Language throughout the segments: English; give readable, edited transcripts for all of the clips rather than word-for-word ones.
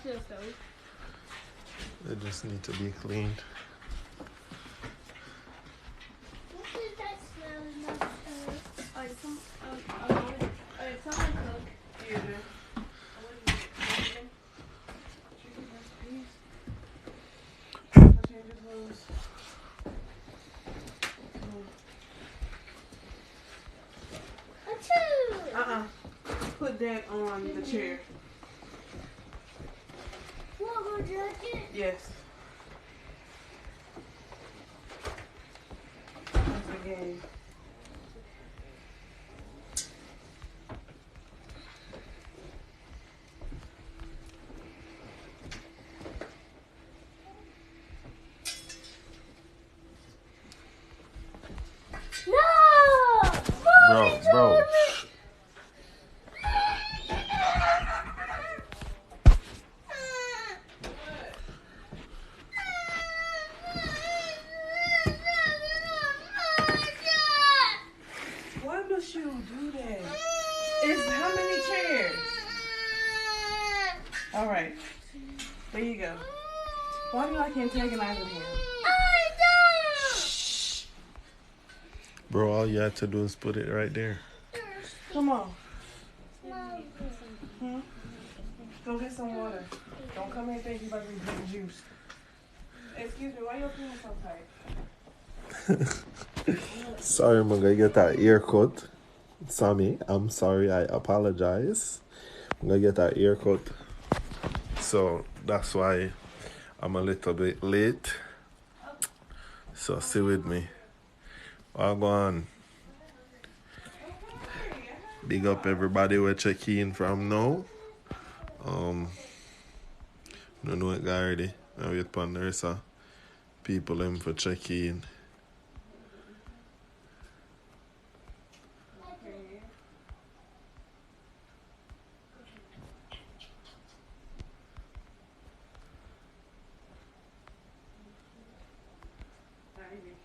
to the stove. They just need to be cleaned. What did that smell in the stove? Someone cook. Here, then. What is it? Chicken recipes. I'll change the clothes. Put that on the chair. What, go judge it? Yes. That's the game. No! Bro. Why must you do that? It's how many chairs? All right. There you go. Why do I can't antagonize him? Bro, all you have to do is put it right there. Come on. Go get some water. Don't come here thinking about me drinking juice. Excuse me, why your pants so tight? Sorry, I'm gonna get that haircut. Sammy, I'm sorry, I apologize. I'm gonna get that haircut. So that's why I'm a little bit late. So stay with me. Go on. Big up everybody we're checking from now. Don't know it already. I wait for the rest of people in for check-in.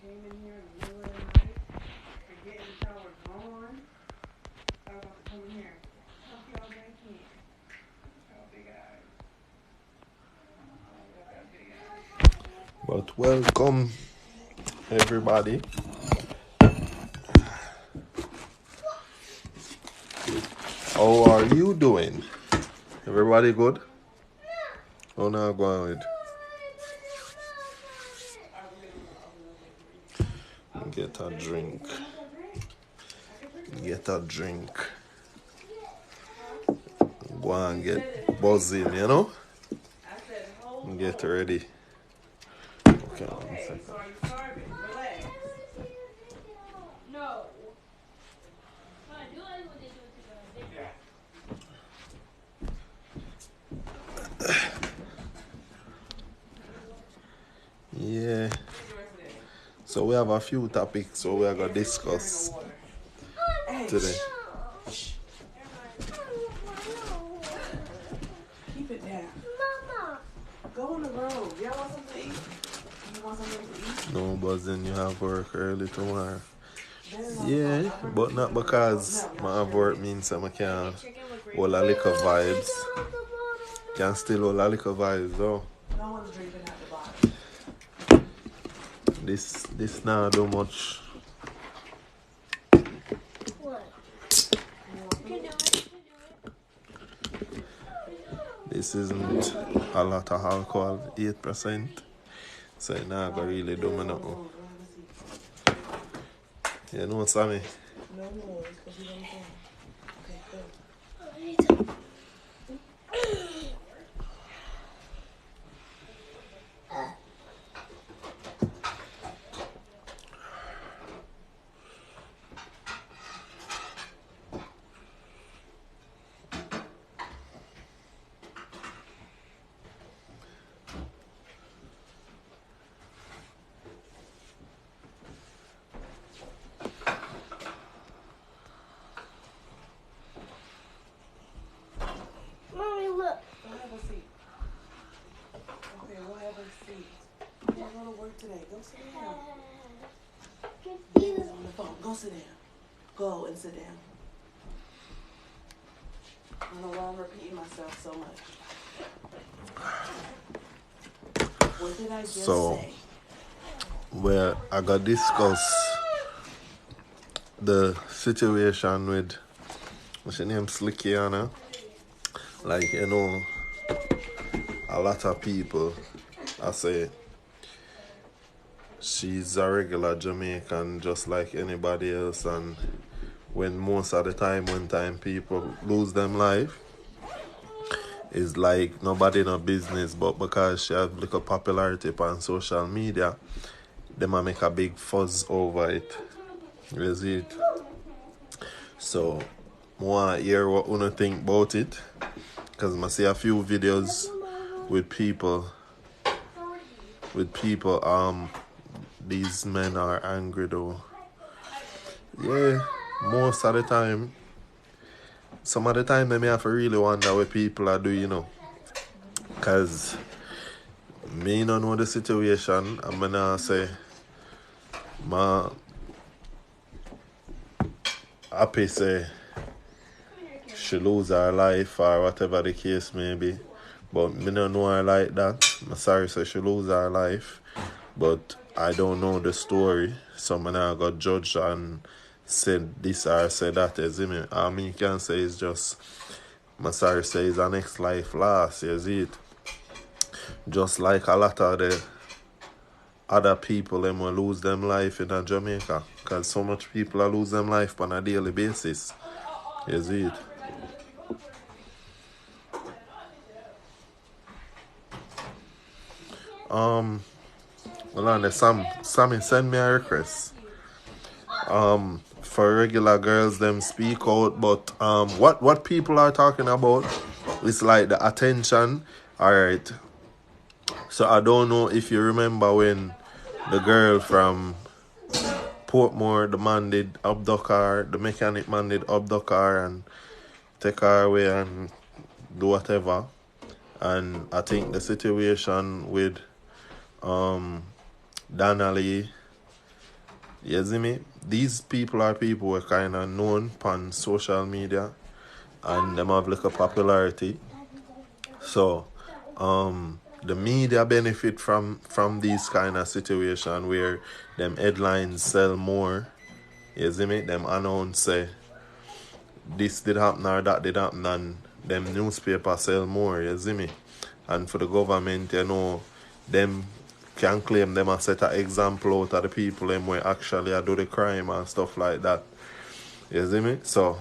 Came in here in the middle of the night, forgetting the shower gone. I was about to come in here. Help y'all back in. Y'all big eyes. Y'all got big eyes. But welcome everybody. How are you doing? Everybody good? Oh no, go on with. Get a drink. Get a drink. Go and get buzzing, you know? Get ready. Okay, 1 second. So are you starving? Relax. No. Fine, do what they do together. Yeah. So we have a few topics so we are gonna discuss today. Keep it down. Mama. Go on the road. Y'all want something to eat? You want something to eat? No, buzzing, you have work early tomorrow. Yeah, but not because my have work means I can't hold a liquor vibes. Can still hold a liquor vibes though. No one's drinking out the bottle. This now do much. What? You can do it. This isn't a lot of alcohol, 8%. So it not gonna really do me nothing. You know what, Sammy? No, it's because you don't think. Okay, good. Mommy, look. Go have a seat. Okay, we'll have a seat. You're going to work today. Go sit down. Daddy's on the phone. Go sit down. Go and sit down. I don't know why I'm repeating myself so much. What did I just So, say? where I got discuss the situation with what's her name, Slickiana. Like, you know, a lot of people I say she's a regular Jamaican just like anybody else, and when most of the time when people lose them life, it's like nobody no business, but because she have little popularity on social media, they might make a big fuzz over it. You see it? So I want to hear what you think about it, because I see a few videos with people these men are angry though. Yeah, most of the time. Some of the time, I may have to really wonder what people are doing, you know. Because me don't know the situation. I'm going to say, my happy say she lose her life or whatever the case may be. But me don't know her like that. I'm sorry say she lose her life. But I don't know the story. So I now got judged and said this or said that. You see me? All me can say is just, my sorry say is her next life last. You see it? Just like a lot of the other people them will lose them life in Jamaica. Because so much people are lose them life on a daily basis. You see it? Well, on the Sammy send me a request. For regular girls, them speak out, but what people are talking about is like the attention. Alright. So I don't know if you remember when the girl from Portmore, the man did abduct her, the mechanic man did abduct her and take her away and do whatever. And I think the situation with Donnelly, you see me? These people are people who are kind of known on social media and them have like a popularity. So, the media benefit from these kind of situation where them headlines sell more. You see me? Them announce say this did happen or that did happen, and them newspaper sell more. You see me? And for the government, you know, them can claim them a set an example out of the people them where actually do the crime and stuff like that. You see me? So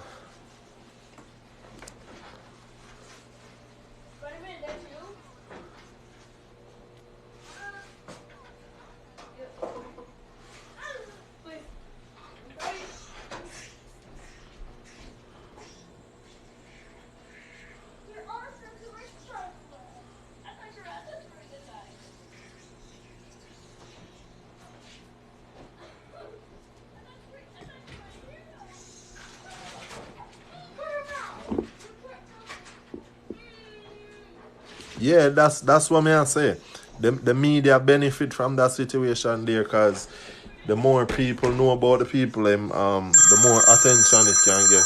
yeah, that's what I say. The media benefit from that situation there, because the more people know about the people, the more attention it can get.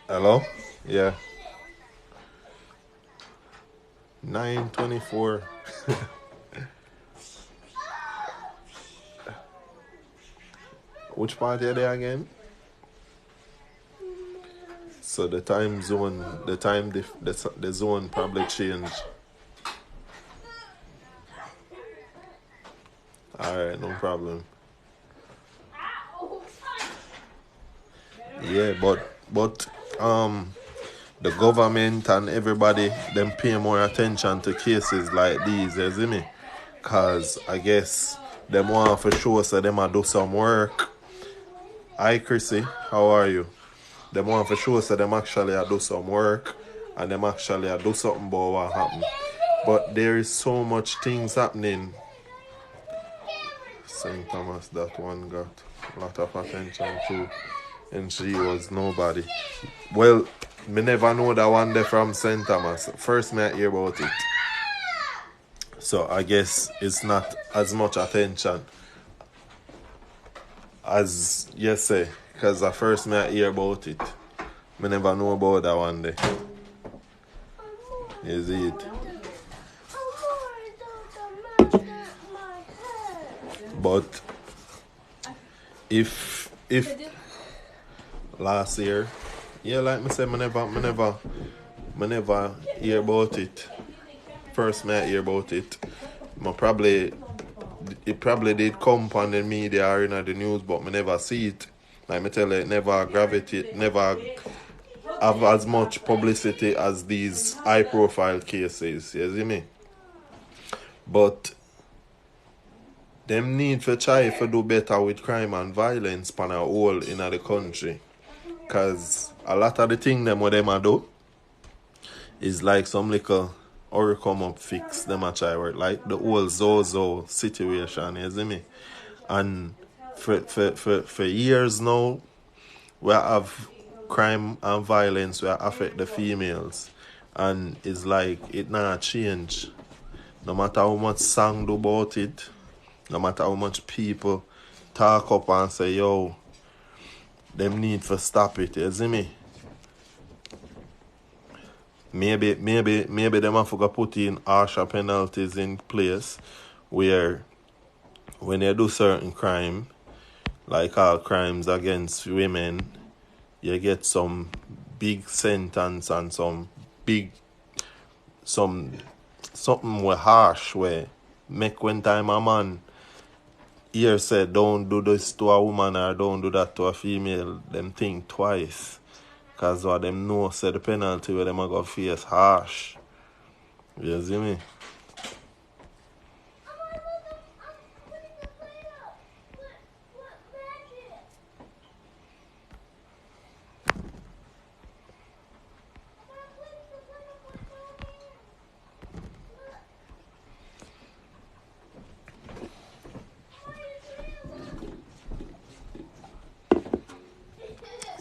Hello? Yeah. 9:24. Which part are they again? So the time zone, the zone probably changed. Alright, no problem. Yeah, but the government and everybody them pay more attention to cases like these, you see me? Cause I guess them want for sure so them a do some work. Hi Chrissy, how are you? Them want for sure so them actually a do some work and them actually a do something about what happened. But there is so much things happening. St. Thomas, that one got a lot of attention too. And she was nobody. Well, me never know that one there from St. Thomas. First me I hear about it. So I guess it's not as much attention as you say. Because at first me I hear about it. Me never know about that one day. You see it? But if last year, yeah, like me say, me never hear about it. First me I hear about it. It probably did come on the media or in the news, but me never see it. Like me tell you, it never gravitate, never have as much publicity as these high profile cases. You see me? But them need to try to do better with crime and violence pan a whole in the country. Cause a lot of the thing them what them a do is like some little or come up fix them a try work. Like the whole Zozo situation, you see me? And for years now we have crime and violence will affect the females. And it's like it not change. No matter how much song do about it, no matter how much people talk up and say, yo, them need to stop it, you see me? Maybe them have to put in harsher penalties in place where when you do certain crime, like all crimes against women, you get some big sentence and something where harsh where make when time a man here said don't do this to a woman or don't do that to a female, them think twice. Cause what them know said the penalty where them are gonna face harsh. You see me?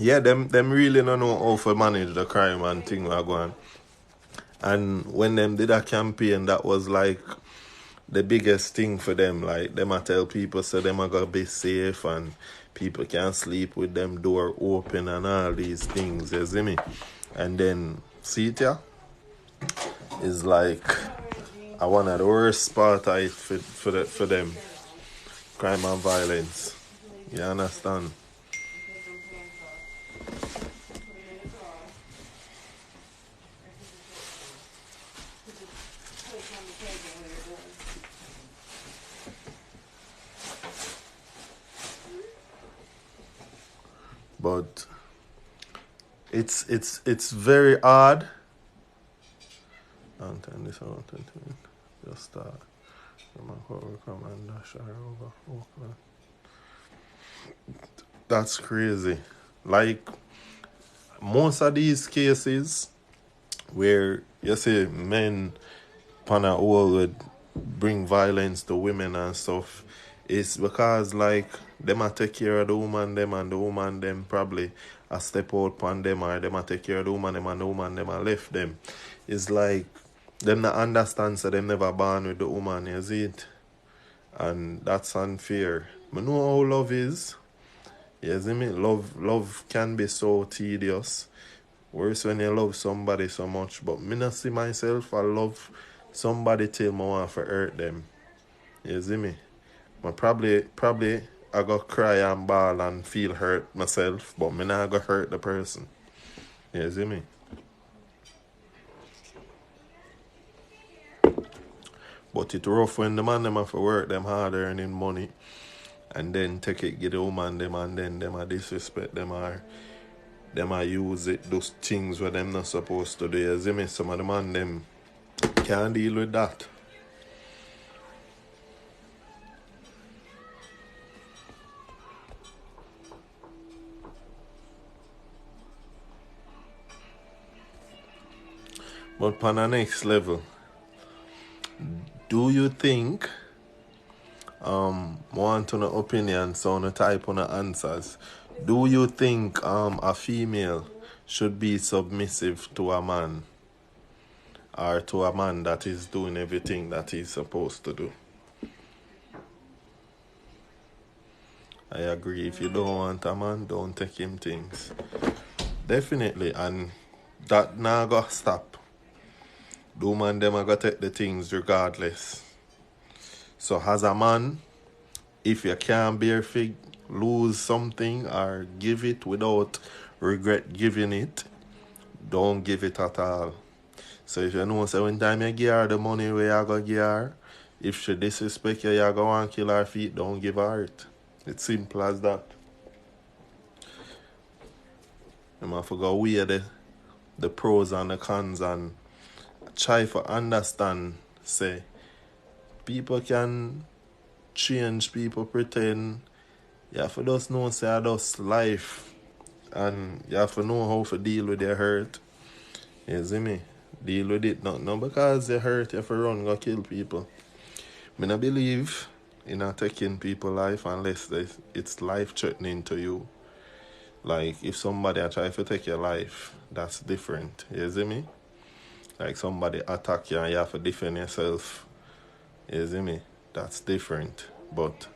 Yeah, them really don't know how to manage the crime and thing are going. And when them did a campaign, that was like the biggest thing for them. Like them I tell people so them are gonna be safe and people can sleep with them door open and all these things, you see me? And then see it yeah? Is like one of the worst part of it for them. Crime and violence. You understand? But it's very hard. Don't turn this on. Just start. That's crazy. Like most of these cases where you say men pan a whole would bring violence to women and stuff, it's because like them a take care of the woman them and the woman them probably a step out pan them or them a take care of the woman them and the woman them a left them. It's like them not understand so them never born with the woman, you see it? And that's unfair. I know how love is. You see me? Love can be so tedious. Worse when you love somebody so much. But me not see myself I love somebody till I want to hurt them. You see me? I probably I go cry and bawl and feel hurt myself, but me not go hurt the person. You see me? But it rough when the man them have to work them hard earning money and then take it get the woman them and then them a disrespect them or them a use it those things where them not supposed to do. You see me? Some of the man them can't deal with that. But on the next level, do you think want to know opinion so on type on answers? Do you think a female should be submissive to a man or to a man that is doing everything that he's supposed to do? I agree. If you don't want a man, don't take him things. Definitely, and that now got stop. The woman them are gonna take the things regardless. So as a man, if you can't bear fig lose something or give it without regret giving it, don't give it at all. So if you know say when time you give her the money where you go give her, if she disrespect you, you go and kill her feet, don't give her it. It's simple as that. You have to go weigh the pros and the cons and try to understand, say, people can change, people pretend. You have to just know, say, that's life. And you have to know how to deal with your hurt. You see me? Deal with it. Not because you hurt, you have to run, go kill people. I don't believe in taking people's life unless it's life threatening to you. Like, if somebody try to take your life, that's different. You see me? Like, somebody attack you and you have to defend yourself. You see me? That's different. But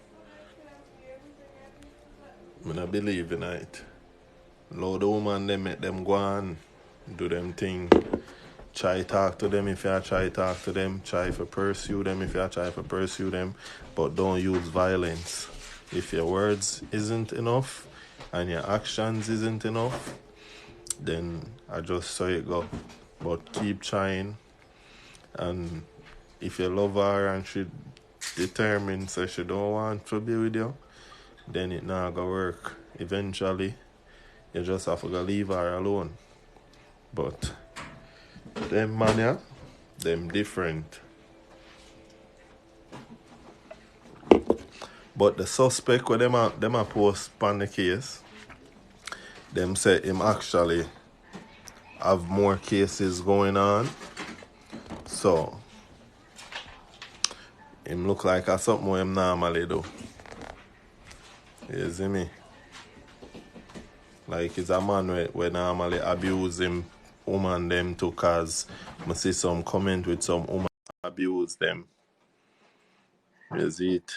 I don't believe in it. Allow the woman, they make them go on, do them thing. Try talk to them if you try talk to them. Try to pursue them if you try to pursue them. But don't use violence. If your words isn't enough and your actions isn't enough, then I just saw it go. But keep trying. And if you love her and she determined so she don't want to be with you, then it not gonna work. Eventually, you just have to go leave her alone. But them man, yeah, them different. But the suspect where them a post on the case, them say him actually have more cases going on. So him look like a something what him normally do. You see me? Like it's a man where normally abuse him woman them too, cause I see some comment with some woman abuse them. You see it?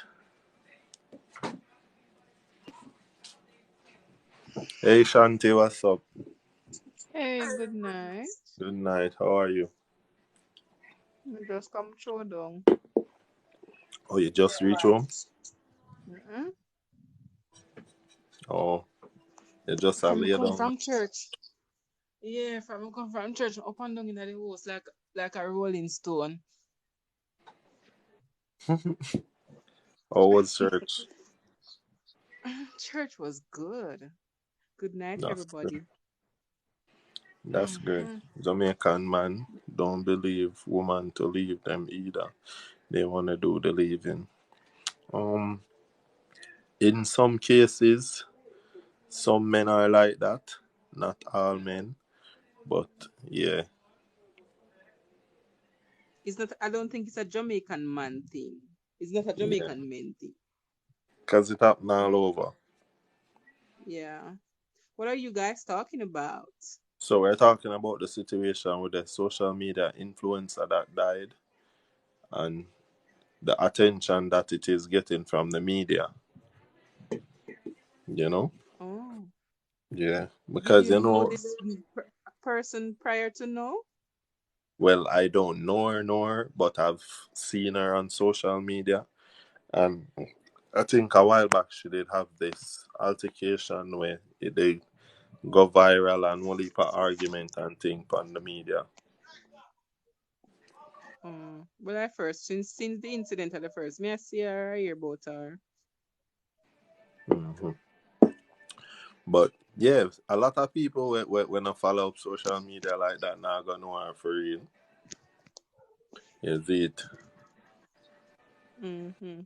Hey Shanti, what's up? Hey, good night. Good night. How are you? I just come through down. Oh, you just reach home? Mm-mm. Oh, you just a From lay come down. from church. Yeah, from come from church, up and down in the house like a rolling stone. How was church? Church was good. Good night, That's good. everybody. That's good. Hmm. Jamaican man don't believe woman to leave them either. They wanna do the leaving. Um, in some cases, some men are like that. Not all men, but yeah, It's not. I don't think it's a Jamaican man thing. It's not a yeah, Jamaican men thing. cause it happen all over. Yeah. What are you guys talking about? So we're talking about the situation with the social media influencer that died and the attention that it is getting from the media. You know? Oh, Yeah, did because you you know know, this person prior to know? well, I don't know her, but I've seen her on social media, and I think a while back she did have this altercation where they go viral and one heap of argument and thing on the media. Well, I first since the incident at the first, may I see her, I hear about her. Hmm. But yeah, a lot of people when I follow up social media like that now gonna know her for real. Is it? Mm-hmm.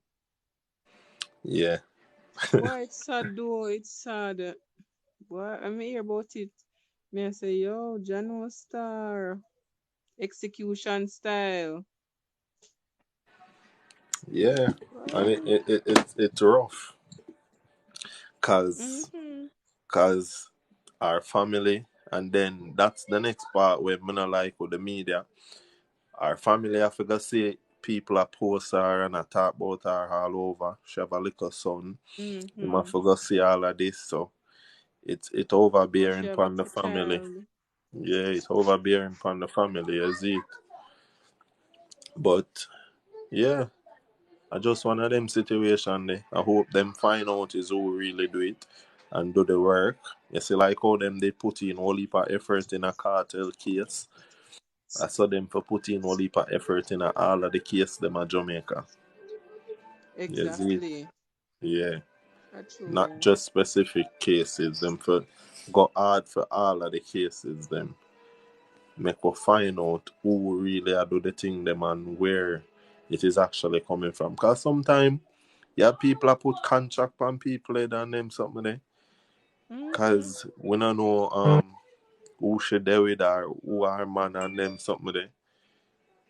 Yeah. Boy, it's sad though. It's sad. Boy, I may hear about it. May I say, yo, Jano Star, execution style. Yeah, and Boy. it's rough, cause Mm-hmm. cause our family, and then that's the next part where me not like with the media. Our family, I forgot say people are post her and I talk about her all over. She have a little son. You might Mm-hmm. forgot see all of this, so it's Oh, she overbearing have a upon the family. child. Yeah, it's overbearing upon the family, is it? But yeah, I just one of them situation there. I hope them find out is who really do it and do the work. You see, like how them they put in all heap of effort in a cartel case. I saw them for put in all heap of effort in all of the case them at Jamaica. You see it? Exactly. Yeah. That's Not true. just specific cases. Them for go hard for all of the cases them. Make us find out who really are do the thing them and where it is actually coming from. Cause sometimes yeah, people are put contract on people head and them something there. Mm-hmm. Cause we don't know who should do with or who are man and them something there.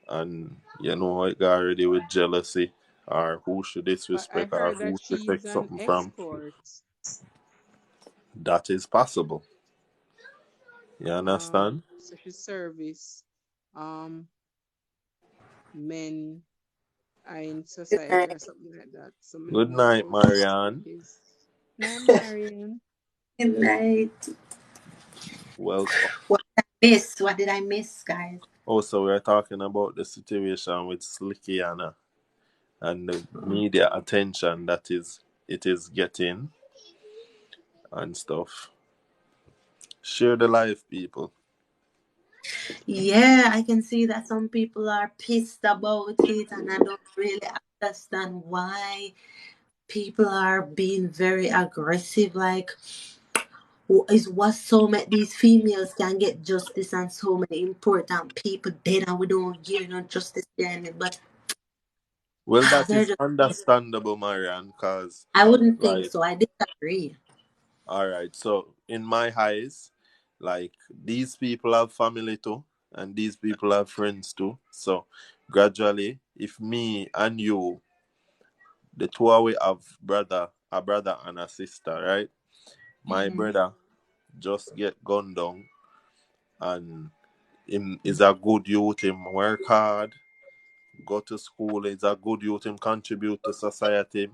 And you know it got already with jealousy or who should I disrespect or heard that who should take she's an something from. escort. That is possible. You understand? So she service um men in Good society or night. something like that. So I Good don't know night, how true Marianne. it is. Night, Marion. Good night. Welcome. What did I miss, guys? Also, we're talking about the situation with Slickiana and the media attention that is it is getting and stuff. Share the life, people. Yeah, I can see that some people are pissed about it, and I don't really understand why people are being very aggressive. Like, is what so many these females can get justice and so many important people dead, and we don't give no justice then. But Well, that they're is just, understandable, Marianne, because, I wouldn't think like, so. I disagree. all right, so in my eyes, like, these people have family too, and these people have friends too. So, gradually, if me and you, the two of we have a brother and a sister, right? My Mm-hmm. brother just get gunned down, and him is a good youth, him work hard, go to school, he's a good youth, him contribute to society,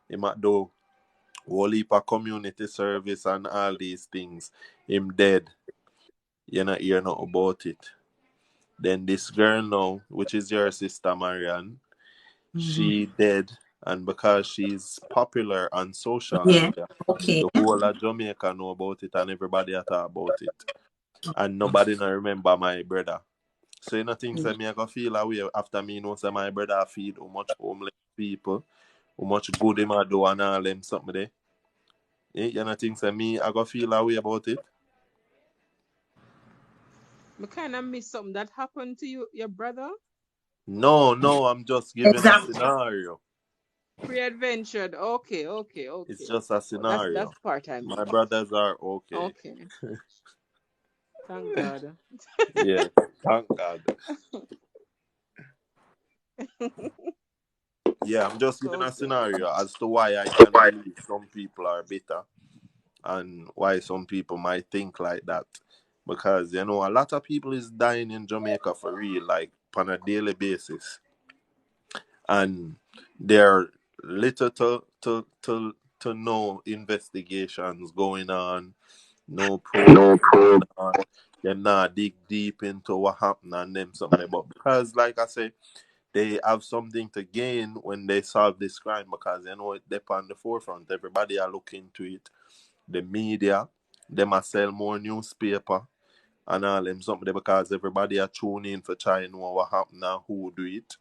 him might do whole heap of community service and all these things. Him dead. You not hear not about it. Then this girl now, which is your sister Marianne, Mm-hmm. she dead, and because she's popular on social Yeah. media, Okay. the whole of Jamaica know about it and everybody a talk about it. And nobody not remember my brother. So you know things that me I go feel away after me know say my brother feed how much homeless people, how much good him a do and all them something there. You know things that me I go feel away about it. I kind of miss something that happened to you, your brother. No, I'm just giving a Exactly. scenario. Pre-adventured. Okay, okay, It's okay. just a Oh, that's scenario. the part I My missed. brothers are okay. Okay. Thank God. Yeah, thank God. Yeah, I'm just giving Oh a God. scenario as to why I can believe some people are bitter and why some people might think like that. Because you know a lot of people is dying in Jamaica for real, like on a daily basis. And there are little to no investigations going on, no probe going on. Them not dig deep into what happened and them something. But because, like I say, they have something to gain when they solve this crime because you know they're on the forefront. Everybody are looking to it. The media, they must sell more newspaper and all them something because everybody are tuning in for trying to know what happened and who do it.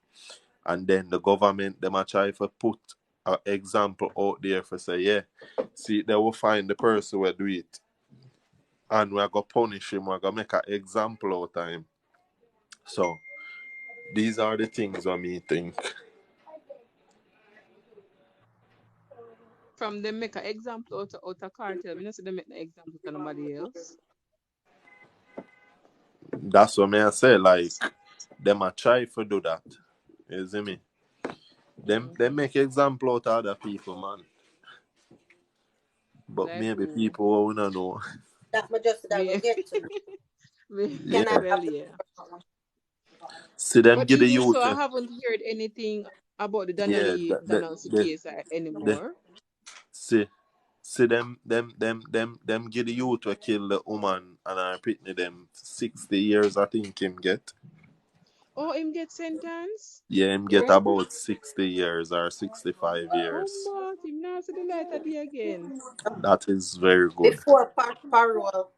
And then the government, they might try to put an example out there for say, yeah, see, they will find the person who do it and we're going to punish him, we're going to make an example out of him. So, these are the things I me think. From them make an example out of cartel. We don't see them make an example to nobody else. That's what I say, like, them a try to do that. You see me? Them Mm-hmm. make example out of other people, man. But Like maybe who? people who don't know. That my just I go Me, get to. me Can I Yeah. well, have the yeah. See them But give the even so, youth. I haven't heard anything about the Yeah, Donnelly case the anymore. see see them give the youth to kill the woman and I pitney them 60 years I think him get. Oh, him get sentenced? Yeah, him get about 60 years or 65 Oh, years. Mark, him now see the light of day again. That is very good. Before parole.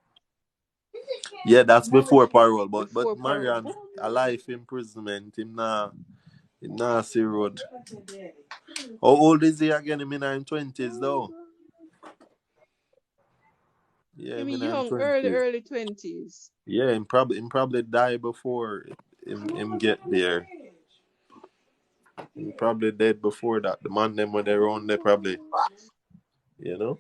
Yeah, that's before parole. But Before parole. Marian, a life imprisonment, him nah see road. How old is he again? Him in his 20s though. Yeah, I him mean, in his young, 20s. early 20s. Yeah, him probably die before him get there. Him probably dead before that. The man them when they run, they probably, you know.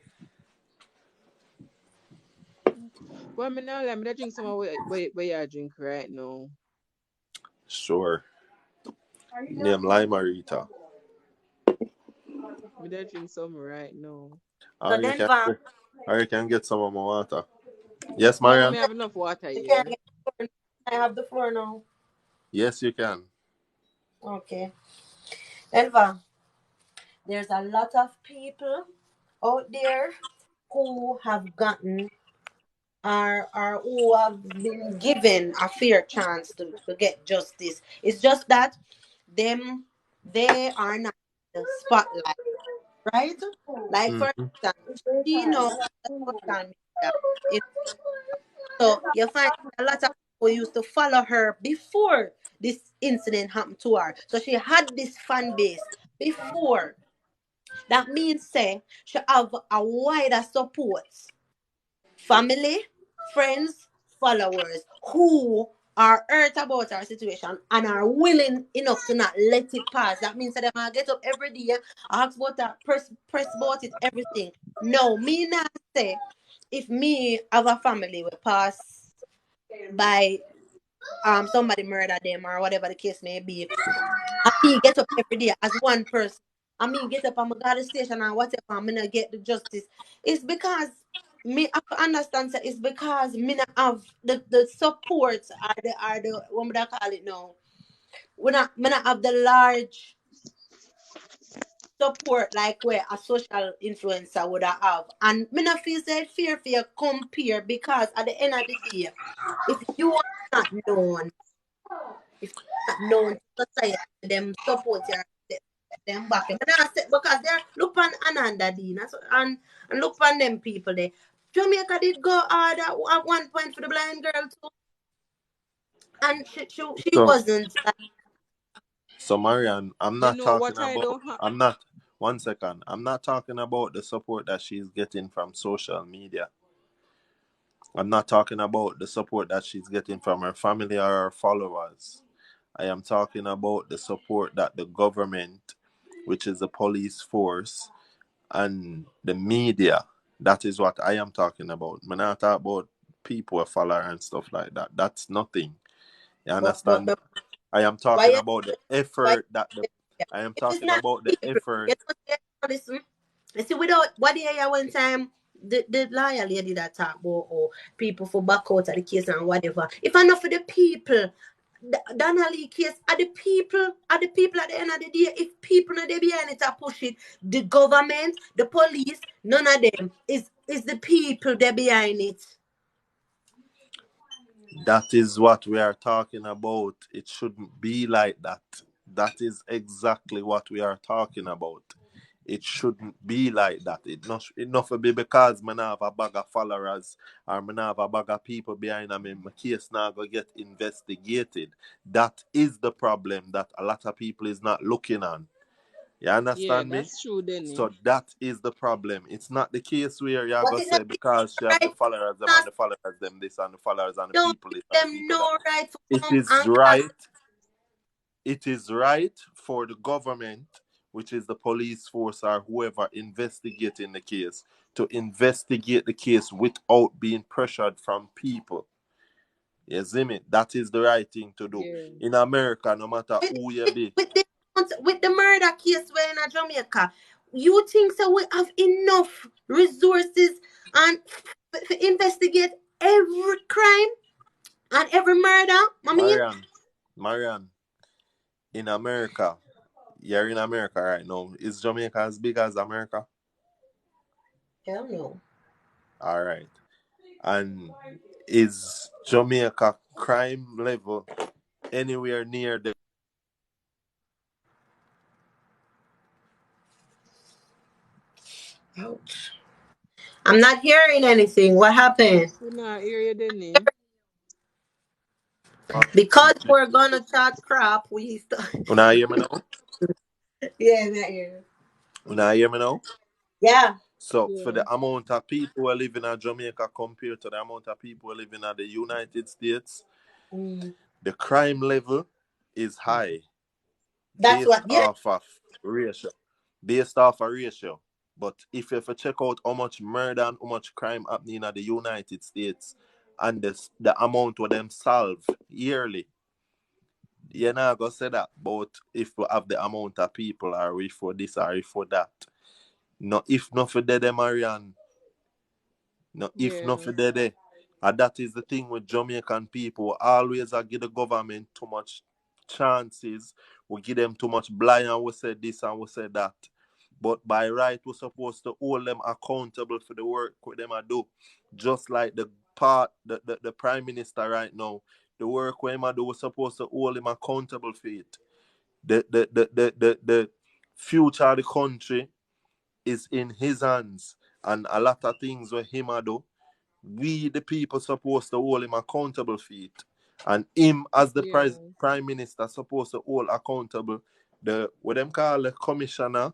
Well, me now, let me drink some of what you drink right now. Sure. Name Limerita. Me that drink some right now. So Or you then can Van, or you can get some of my water. Yes, No, Marian? me have enough water you can here. get the floor. I have the floor now. Yes, you can. Okay. Then Van, there's a lot of people out there who have gotten or who have been given a fair chance to get justice. It's just that them they are not the spotlight, right? Like for Mm-hmm. instance, she knows the social media. So you find a lot of people used to follow her before this incident happened to her. So she had this fan base before. That means say she have a wider support. Family, friends, followers who are hurt about our situation and are willing enough to not let it pass. That means that they might get up every day, ask about that, press about it, everything. No, me not say if me have a family will pass by somebody murder them or whatever the case may be. I mean get up every day as one person. I mean get up and go to the station and whatever I'm gonna get the justice. It's because me I understand that it's because me not have the support or the what would I call it now? Me not have the large support like where a social influencer would have. And me not feel that fear for you compare because at the end of the day, if you are not known, if you're not known to society, them support you, them back. But I say because they're look on Ananda Dean and look on them people there. Jamaica did go hard at one point for the blind girl too, and she So wasn't. so Marian, I'm You not know talking what I about don't have? I'm not one second. I'm not talking about the support that she's getting from social media. I'm not talking about the support that she's getting from her family or her followers. I am talking about the support that the government, which is the police force, and the media. That is what I am talking about. I'm not talking about people who follow her and stuff like that. That's nothing. You understand? But I am why talking about the why effort that the I am if it's talking not about the people, effort. you know, listen. You see, without what the area one time, the lawyer lady that talk about people for back out of the case and whatever. If I not for the people, the Donnelly case are the people at the end of the day. If people not there behind it are push it, the government, the police, none of them is the people there behind it. That is what we are talking about. It shouldn't be like that. That is exactly what we are talking about. It shouldn't be like that. It not for be because man have a bag of followers or man have a bag of people behind me. My case now go get investigated. That is the problem that a lot of people is not looking on. You Yeah, understand me? that's true, Denny. So that is the problem. It's not the case where you're But gonna it not say because she have the right followers them for us, and the followers them this and the followers and the don't people give this and the them people that. no right to It come is and call. right. It is right for the government, which is the police force or whoever investigating the case, to investigate the case without being pressured from people. You see me? That is the right thing to do. Yeah. In America, no matter with who you with be, with the with the murder case where in Jamaica, you think so we have enough resources and to investigate every crime and every murder? I mean, Marian, in America, you're in America right now. Is Jamaica as big as America? hell no. All right. And is Jamaica crime level anywhere near the. Ouch. I'm not hearing anything. What happened? We not hear you, Denny. Because we're gonna talk crap, we Una hear me now? yeah, not here. Una hear me now? Yeah. So for Yeah. the amount of people who are living in Jamaica compared to the amount of people who are living in the United States, Mm. the crime level is high That's based what. Yeah. off of ratio. Based off a ratio. But if you have to check out how much murder and how much crime happening in the United States and the amount of them solve yearly, you're not gonna say that. But if we have the amount of people, are we for this, are we for that? No, if not for them, Marianne. No, if not Yeah. for there. And that is the thing with Jamaican people. Always I give the government too much chances. We give them too much blind and we say this and we say that. But by right, we're supposed to hold them accountable for the work what them I do. Just like the Prime Minister right now. The work what him I do, we're supposed to hold him accountable for it. The future of the country is in his hands. And a lot of things where him I do, we the people supposed to hold him accountable for it. And him as the Yeah. prime minister supposed to hold accountable the what them call the commissioner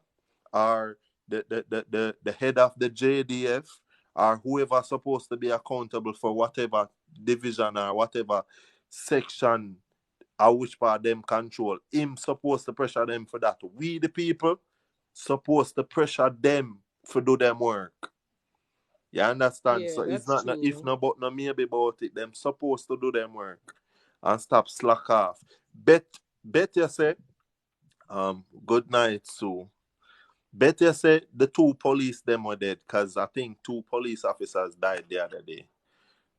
or the head of the JDF or whoever supposed to be accountable for whatever division or whatever section or which part them control. Him supposed to pressure them for that. We the people supposed to pressure them for do them work. You understand? So Yeah, it's that's not no if true. no but no maybe about it. Them supposed to do them work and stop slack off. Bet you say good night, Sue. Bet you say the two police them were dead because I think two police officers died the other day.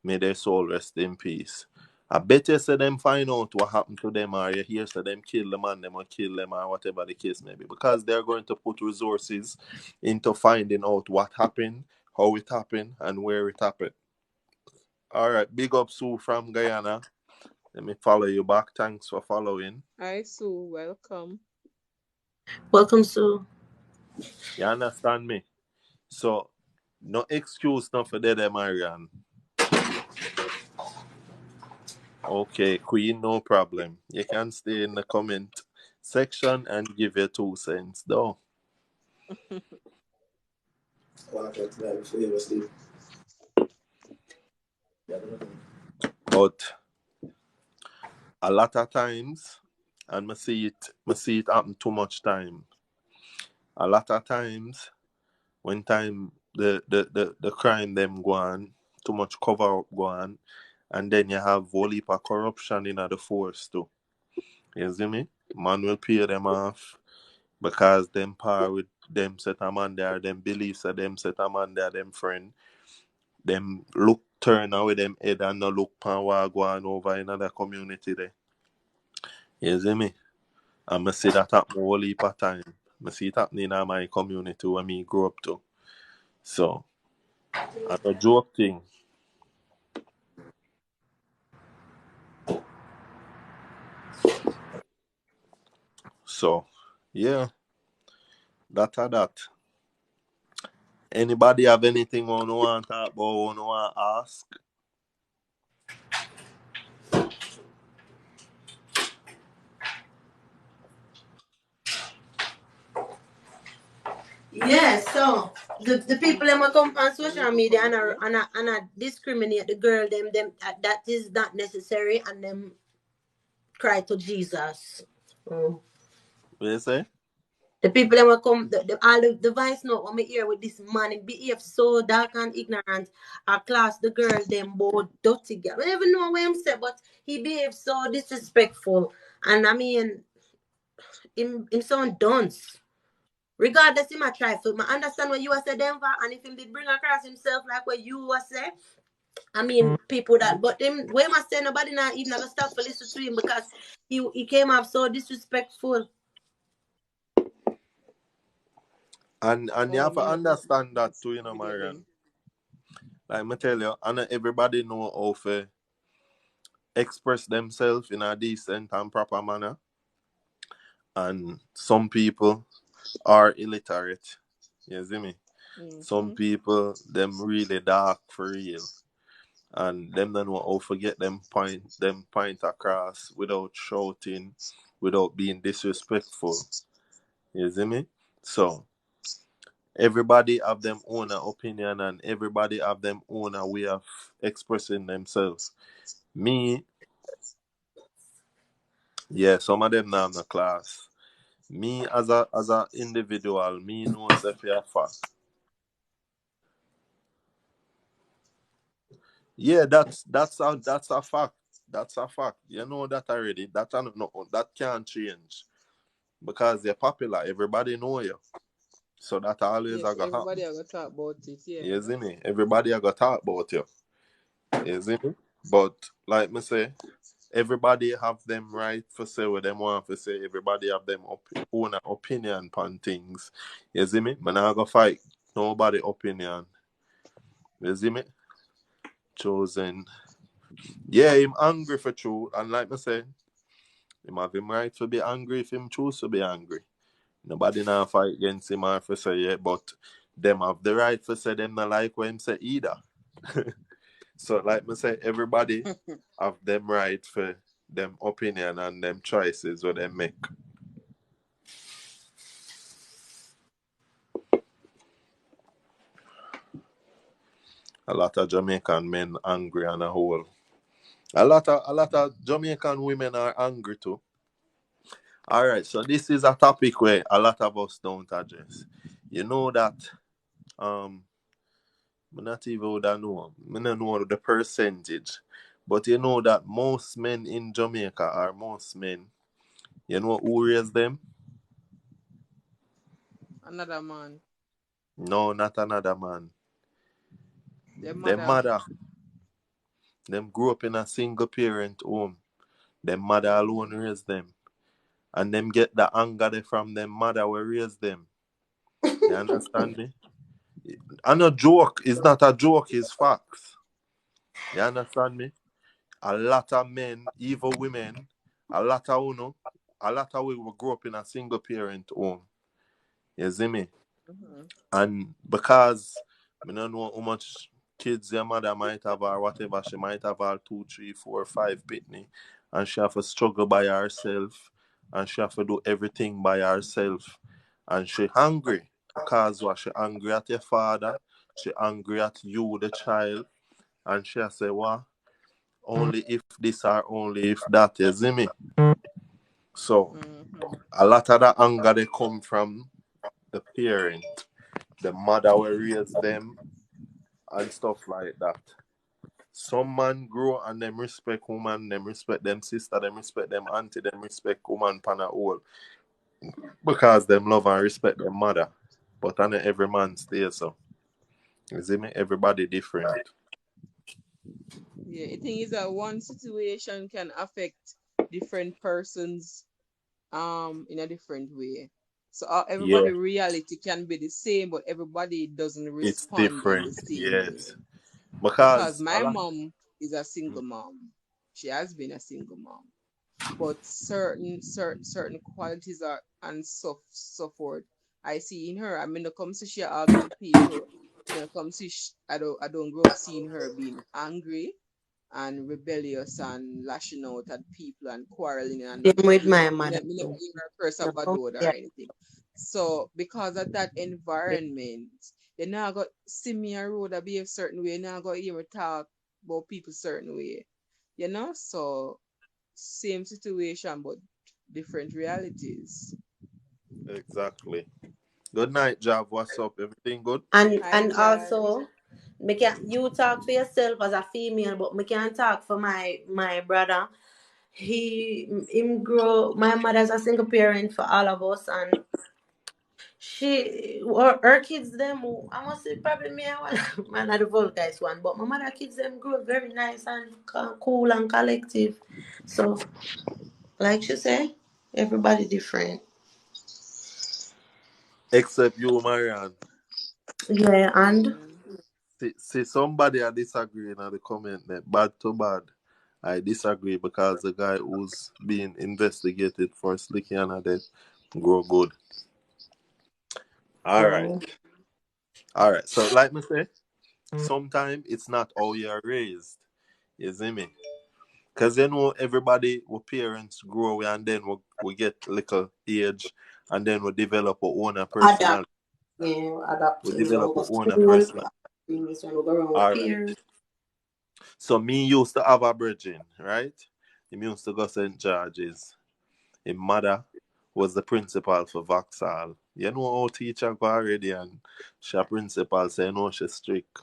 May their soul rest in peace. I bet you say them find out what happened to them or you hear say them kill the man, them or kill them or whatever the case may be. Because they're going to put resources into finding out what happened, how it happened, and where it happened. All right, big up Sue from Guyana. Let me follow you back. Thanks for following. Hi, Sue. Welcome. Welcome, Sue. You understand me? So, no excuse not for dead, Marian. Okay, Queen, no problem. You can stay in the comment section and give your 2 cents, though. But a lot of times, and I see it happen too much time. A lot of times, when time the crime them go on, too much cover up go on, and then you have whole heap of corruption in the force too. You see me? Man will pay them off because them power with them set a man there, them beliefs that them set a man there, them friend. Them look turn away them head and no look pan what go on over in other community there. You see me? And I see that happen a whole heap of time. I see it happening in my community where me grew up to. So, and a joke thing. So, yeah, that. Anybody have anything on want to talk about, on want to ask? Yeah, so the people them come on Can you social go media come here? and discriminate the girl them that is not necessary and them cry to Jesus. Mm. What you say? The people them will come all the voice note when me hear with this man he behave so dark and ignorant. I class the girl them both dirty girl. I don't even know what him say, but he behaves so disrespectful. And I mean him sound dunce. Regardless, him a try. So I understand what you are saying, Denver, and if him did bring across himself like what you were saying, I mean people that but him where must say nobody not even gonna stop for listen to him because he came up so disrespectful. And you Oh, have to understand me that not see too, the video Marian. then. Like I tell you, and everybody know how express themselves in a decent and proper manner. And some people are illiterate. You see me? Some Mm-hmm. people, them really dark for real. And them don't know how to get them point across without shouting, without being disrespectful. You see me? So everybody have them own opinion and everybody have them own a way of expressing themselves. Me, yeah, some of them now in the class. Me as a individual, me knows if you're fact. Yeah, that's a fact. That's a fact. You know that already. That can't change because you're popular. Everybody know you. So that always Yes, a go everybody happen. are gonna talk about it, yeah. You see me? Everybody a go talk about you. You see me? But like me say, everybody have them right for say what them want to say. Everybody have them own opinion on things. You see me? Man, I go fight nobody opinion. You see me? Chosen. Yeah, him angry for truth. And like me say, him have him right to be angry if him choose to be angry. Nobody now fight against him or for say yeah, but them have the right to say them not like what him say either. So like me say, everybody have them right for them opinion and them choices what they make. A lot of Jamaican men angry on a whole. A lot of Jamaican women are angry too. Alright, so this is a topic where a lot of us don't address. You know that I not even would know. I don't know the percentage. But you know that most men in Jamaica are most men. You know who raised them? Another man. No, not another man. Their Their mother. mother. Them grew up in a single parent home. Their mother alone Mm-hmm. raised them. And them get the anger they from them mother will raise them. You understand me? And a joke. It's not a joke, it's facts. You understand me? A lot of men, even women, a lot of we will grow up in a single parent home. You see me? Mm-hmm. And because I don't know how much kids your mother might have or whatever, she might have all 2, 3, 4, 5 pitney. And she have to struggle by herself. And she have to do everything by herself. And she hungry. Because what she angry at your father, she angry at you, the child. And she say, what? Only if this or only if that, you see me? So Mm-hmm. a lot of the anger they come from the parent. The mother will raise them and stuff like that. Some man grow and them respect woman, them respect them sister, them respect them auntie, them respect woman pan a whole. Because them love and respect their mother. But I know every man stays so. You see me? Everybody different. Yeah, the thing is that one situation can affect different persons in a different way. So Yeah, everybody reality can be the same, but everybody doesn't it's respond in the different. same way. Yes. Because Because a my lot. mom is a single mom. She has been a single mom. But certain qualities are and so forth I see in her. I mean, it comes to she argue with people. When it comes to I don't grow up seeing her being angry and rebellious and lashing out at people and quarreling and Same with you my know, mother me never too. hear her curse a bad No, word or yeah. anything. So because of that environment, they now got see me a road I behave certain way, now got hear me talk about people certain way. You know, so same situation but different realities. Exactly. Good night, Jav. What's up? Everything good? Hi, And Jazz. also, me can you talk for yourself as a female, but me can talk for my brother. Him grow. My mother's a single parent for all of us, and her kids them. I must say probably me and one man of the vulgarize one, but my mother kids them grow very nice and cool and collective. So, like she say, everybody different. Except you, Marianne. Yeah, and Yeah. See somebody I disagree in the comment there. Bad to bad. I disagree because the guy who's being investigated for Slickiana death grow good. All right. Oh, All right. So, like me say, sometimes it's not how you're raised. You see me? Because everybody, we parents grow and then we get little age and then we develop our own adapt. personality. Yeah, adapt We to, you know, develop go our own school, personality. things when we go around with All right. peers. So me used to have a virgin, right? He used to go St. George's. His mother was the principal for Vauxhall. You know how teacher go already and she a principal say no she strict.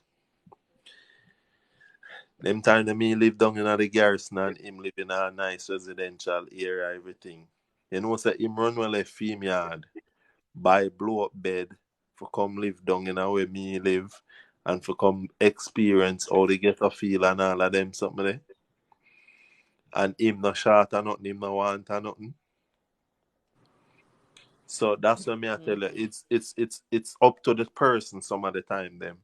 Them time that me live down in the garrison and him live in a nice residential area, everything. You know say him run well left him yard, buy blow up bed for come live down in where me live and for come experience how they get a feel and all of them something there. And him no short or nothing, him no want or nothing. So that's what me I tell you. Mm-hmm. It's up to the person some of the time them.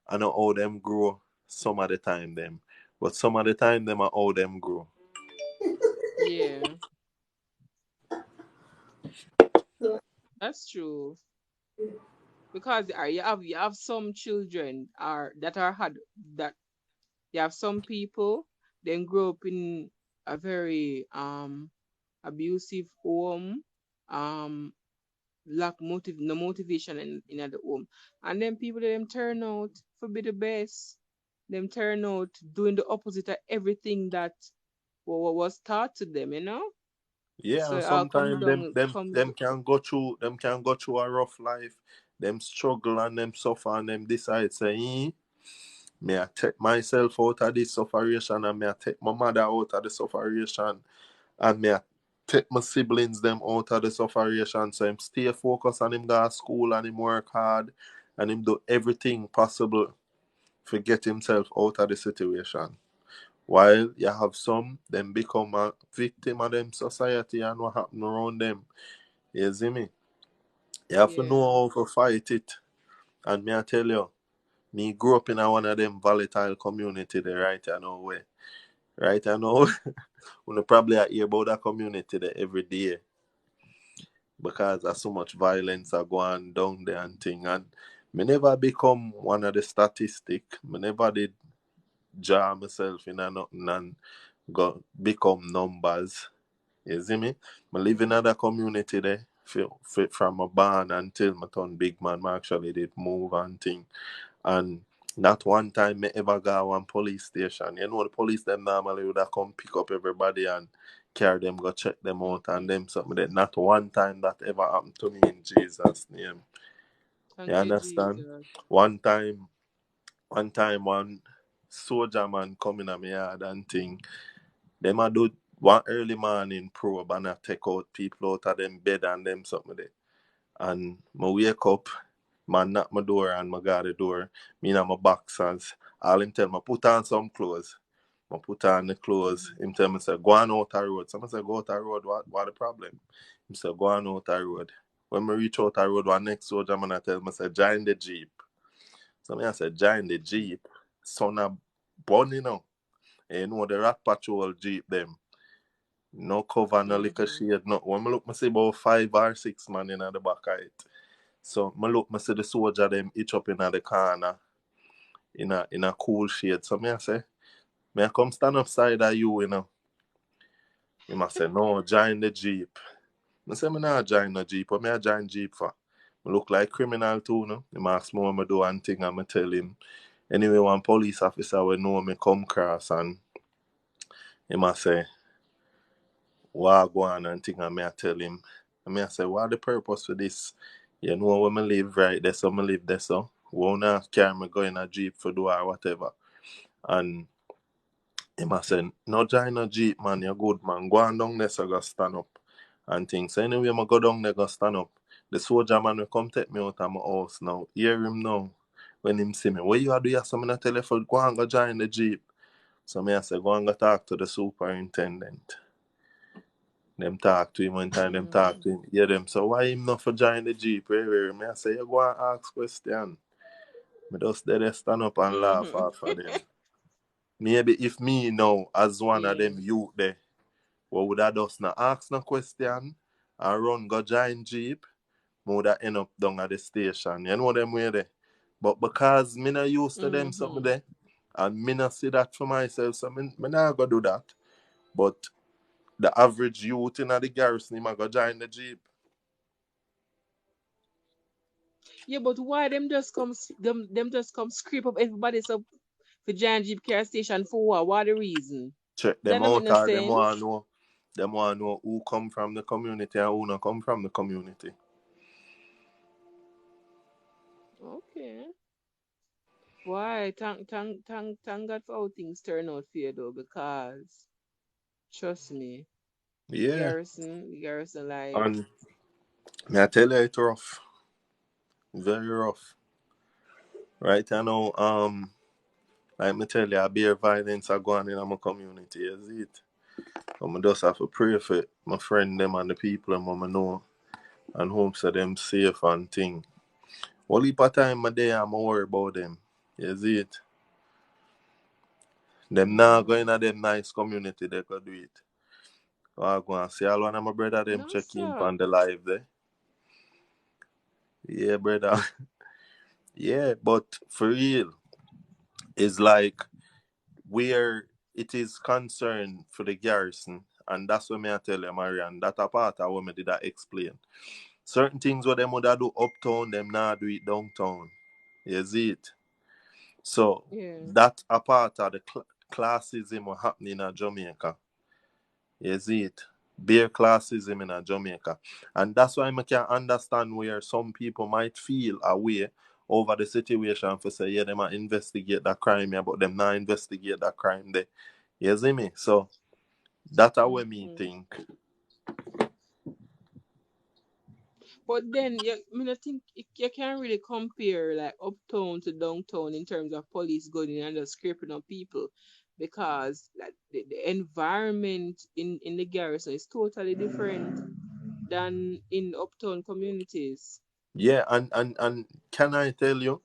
I know how them grow some of the time them. But some of the time them are how them grow. Yeah, So, that's true. Because you have some children are that are had that you have some people then grow up in a very abusive home, um lack no motivation in the home, and then people them turn out for be the best. Them turn out doing the opposite of everything that was taught to them. Yeah, So and it all sometimes them can go through a rough life, them struggle and them suffer and them decide say, may I take myself out of this sufferation and may I take my mother out of the sufferation and me I take my siblings them out of the sufferation. So him stay focused on him go to school and him work hard and him do everything possible to get himself out of the situation. While you have some, them become a victim of them society and what happen around them. You see me? You have to yeah. know how to fight it. And me I tell you, me grew up in a one of them volatile community there right I know where. Right I know. We probably hear about that community there every day. Because there's so much violence are going down there and thing. And me never become one of the statistic. Me never did jar myself in a nothing and go become numbers. You see me? Me live in another community there. From a barn until my turn big man, I actually did move and thing. And not one time me ever go one police station. You know the police them normally would have come pick up everybody and carry them, go check them out and Mm-hmm. them something that not one time that ever happened to me in Jesus' name. You Thank you, understand? Jesus. One time one soldier man coming at me yard and thing. Them a do one early morning probe and I take out people out of them bed and them something there. And I wake up, man knock my door and I got the door. Me and my boxers. All him tell me, put on some clothes. I put on the clothes. Him tell me, say, go on out the road. Someone say, go out the road. What the problem? Him say, go on out the road. When we reach out the road, one next soldier man I tell me, say, join the jeep. So me I said, join the jeep. Son of bunny now. And you know the rat patrol jeep them. No cover, no liquor Mm-hmm. shade, no. When I look, I see about 5 or 6 man in the back of it. So I look, I see the soldier them each up in the corner in a cool shade. So me I say, may I come stand up side of you. He must say, no, join the jeep. I say, me not join the jeep. What me I join jeep for? I look like criminal too, no? He ask me what I do and thing and I tell him. Anyway, one police officer will know me come cross and he must say, what go on and thing and me I tell him. And me I say, what the purpose for this? You know where I live right there, so I live there, so won't carry me go in a jeep for do or whatever. And him a say, no join a jeep man, you're good man. Go on down there so go stand up and things. So anyway, I go down there go stand up. The soldier man will come take me out of my house now. Hear him now. When him see me, what you a do here? So I tell you for go and go join the jeep. So me I say, go and go talk to the superintendent. Them talk to him one time, them talk Mm-hmm. to him. Hear them. So why him not for join the jeep? Me I say, you go and ask question. Me just there stand up and laugh Mm-hmm. after them. Maybe if me now, as one of Yeah. them youth there, what would I just not ask no question and run go join Jeep, I would I end up down at the station. You know them way there. But because me not used to them something there, and me not see that for myself, so me not go do that. But the average youth in the garrison, him a go join the Jeep. Yeah, but why them just come scrape up everybody so for Giant Jeep Car Station for what? What the reason? Check That them don't make out no or them want sense. to know. Them want to know who come from the community and who not come from the community. Okay. Why? Thank God for how things turn out for you though, because trust me, Yeah. the garrison life. And me I tell you it's rough. Very rough. Right I know, like me tell you, a beer violence are going in my community, you see it. So I just have to pray for my friend them and the people them I know and hope so them safe and thing. All heap of time a day I'm worry about them. You see it. Them now Mm-hmm. going to them nice community they could do it. So I go and see all one of my brother them No, check in sir. on the live there. Yeah, brother. Yeah, but for real, it's like where it is concerned for the garrison, and that's what me I tell you, Marian, that a part of what me did I explain. Certain things what them would do uptown, them now do it downtown. You see it? So Yeah. that a part of the classism what happening in Jamaica. You see it? Bare classism in Jamaica. And that's why I can understand where some people might feel away over the situation for say, yeah, they might investigate that crime here, but them not investigate that crime there. You see me? So that's how me Mm-hmm. think. But then, I mean, I think you can't really compare like uptown to downtown in terms of police going in and just scraping on people, because like the environment in the garrison is totally different than in uptown communities. Yeah, and can I tell you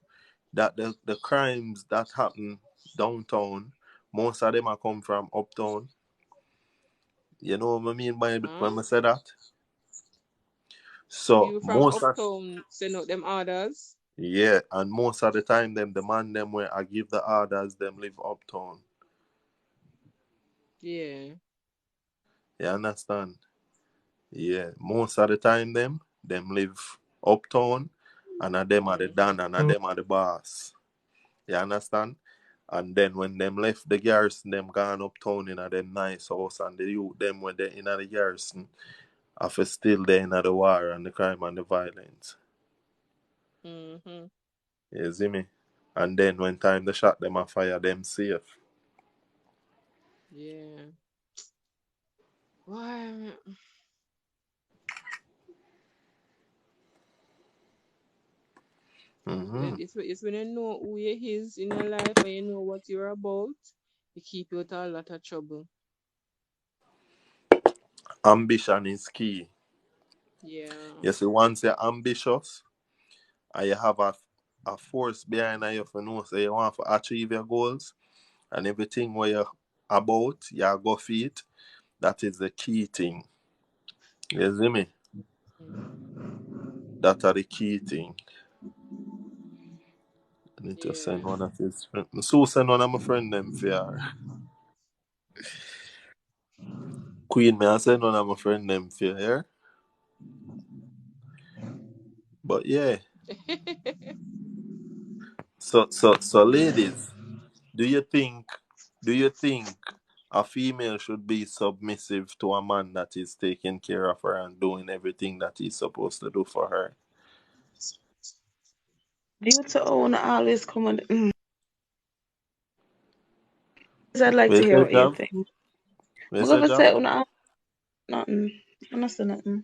that the crimes that happen downtown, most of them are come from uptown. You know what I mean by Huh? when I say that? So People from most of uptown send out them orders. yeah, and most of the time them the man them where I give the orders them live uptown. Yeah. You understand? Yeah. Most of the time them live uptown and a them are the Mm-hmm. dan and a them are the boss. You understand? And then when them left the garrison, them gone uptown in a them nice house and the youth them when they in the garrison after still there in the war and the crime and the violence. Mm-hmm. You see me? And then when time they shot them a fire, them safe. Yeah. Why? Mm-hmm. It's when you know who you is in your life and you know what you're about, it keep you out of a lot of trouble. Ambition is key. Yeah. You see, once you're ambitious and you have a force behind you for know so you want to achieve your goals and everything where you're about, you go feet. That is the key thing. You see me? That are the key thing. I need to send Yeah. one of his friends. So send one of my friend them for her. Queen, may I send one of my friend them for her? But yeah. So ladies, do you think do you think a female should be submissive to a man that is taking care of her and doing everything that he's supposed to do for her? Due to own always come on. I'd like to Wait, hear what you Jav? think. I'm Wait, gonna Jav? say una nothing. I'm not say nothing.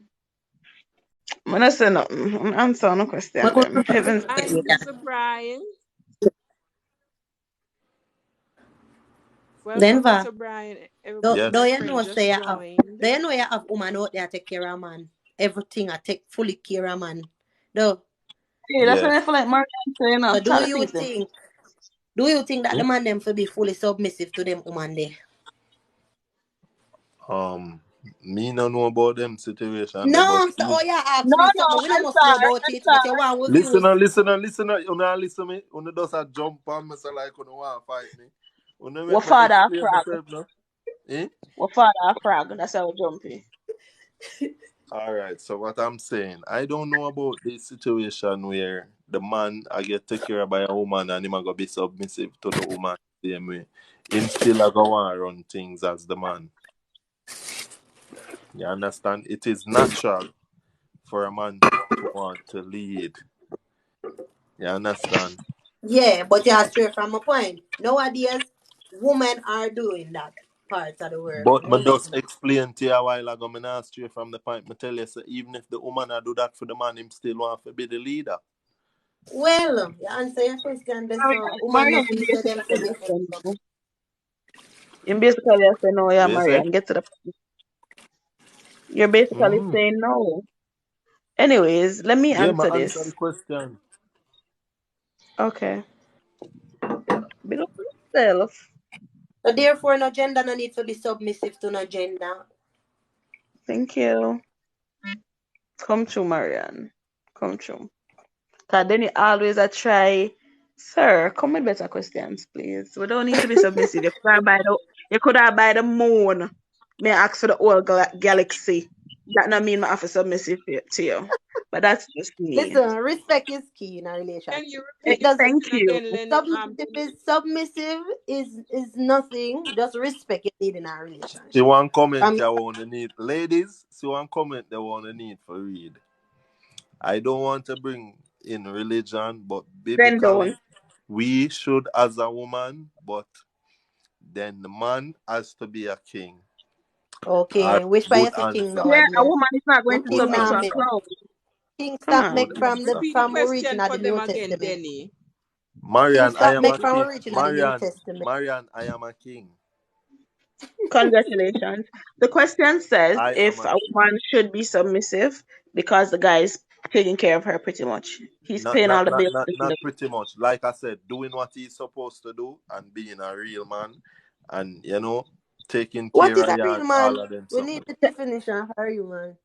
I'm not say nothing. I'm answer no But question go them. Heavens. Hi, Mr. Brian. Welcome, Denver, Mr. Brian. do My Yes. you know friend say just you have joined. do you know you have woman out there take care of man? Everything I take fully care of man. Do Hey, that's Yeah. what I feel like Mark saying. so I'm do trying to you think them. think Do you think that the Hmm? man them for be fully submissive to them woman there? Me no know about them situation there, but No, so if oh yeah, ask No, me no, something. We don't must know answer, about it, but you answer. want with listen, views. you know listen me. You just a jump on me so like you want to fight me. You know What make me father a explain frog? myself now. Eh? What father a frog? That's how jumpy. All right. So what I'm saying, I don't know about this situation where the man I get taken care of by a woman and him a go be submissive to the woman the same way. Him still a go on run things as the man. You understand? It is natural for a man to want to lead. You understand? Yeah, but you are straight from a point. Nowadays, women are doing that part of the work. But me Most just men. explain to you a while ago, me not straight from the point. Me tell you, so even if the woman a do that for the man, him still want to be the leader. Well, you answer your question, this woman no Marian, feel say them basically, submissive. yes, no. In basically, I say no, yeah, What you say? Marian. Get to the point. You're basically Mm-hmm. saying no. Anyways, let me Yeah, me answer answer the this. question. Okay. Big up yourself. So therefore, no gender no need to be submissive to no gender. Thank you. Come true, Marian. Come true. Cause then you always a try, sir. Come with better questions, please. We don't need to be submissive. You could have by the moon. May I ask for the whole galaxy. That not mean I have to submissive to you. But that's just me. Listen, respect is key in a Can you relationship. repeat the Does Thank question you. again, Lenny? submissive is nothing. Just respect you need in a See relationship. one comment From I want to need. Ladies, see one comment they want to need for read. I don't want to bring in religion, but Then biblically, don't. we should as a woman, but then the man has to be a king. Or okay, which way good is the king answer. Yeah, a nowadays? woman is not The going to Good king submit now to a make answer. clown. king Come stop Good make on. answer. Repeat the from question original for the them New again, Testament. Denny. King Marian, I stop am make a from king. original the New Repeat. Testament. Marian, I am a king. Congratulations. The question says I am if a a king. woman should be submissive because the guy is taking care of her pretty much. He's Not, paying all not, the not, bills. not, not pretty much. Like I said, doing what he's supposed to do and being a real man, and taking What care is of a real your all man? of them We something. need the definition for you, man.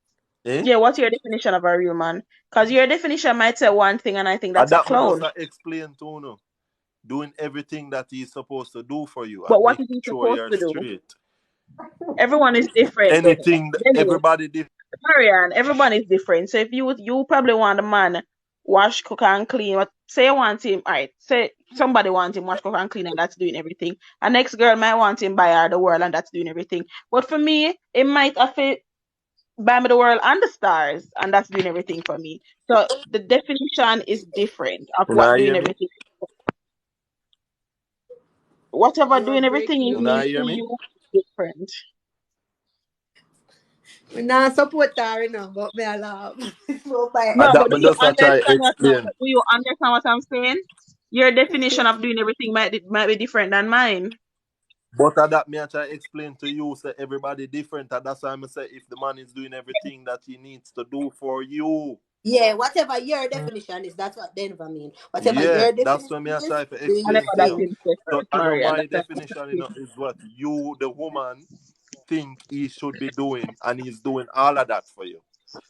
Eh? Yeah, what's your definition of a real man? Because your definition might say one thing and I think that's a That me just clown. explain to you. Doing everything that he's supposed to do for you But and what make is he sure supposed you're to do? straight. Everyone is different though. Anything, Anyway, everybody different. Marianne, everyone is different. So if you probably want a man wash, cook and clean. But say you want him, alright, say somebody wants him wash, cook and clean and that's doing everything. A next girl might want him buy her the world and that's doing everything. But for me, it might affect buy me the world and the stars and that's doing everything for me. So the definition is different of You what not doing hear me? everything. Whatever You are doing everything breaking is You up. not means hear to me? you different. We not support her, but me I laugh. So by No, That but me just a try explain. do you understand what I'm saying? Your definition of doing everything might be different than mine. But that me I try explain to you, say everybody different. And that's why I say if the man is doing everything that he needs to do for you, yeah, whatever your definition is, that's what Denver mean. Whatever yeah, your that's definition what me I is, try to doing I the never explain to that you. same. in first, So I know Maria. my That's definition, is what you, the woman, think he should be doing, and he's doing all of that for you.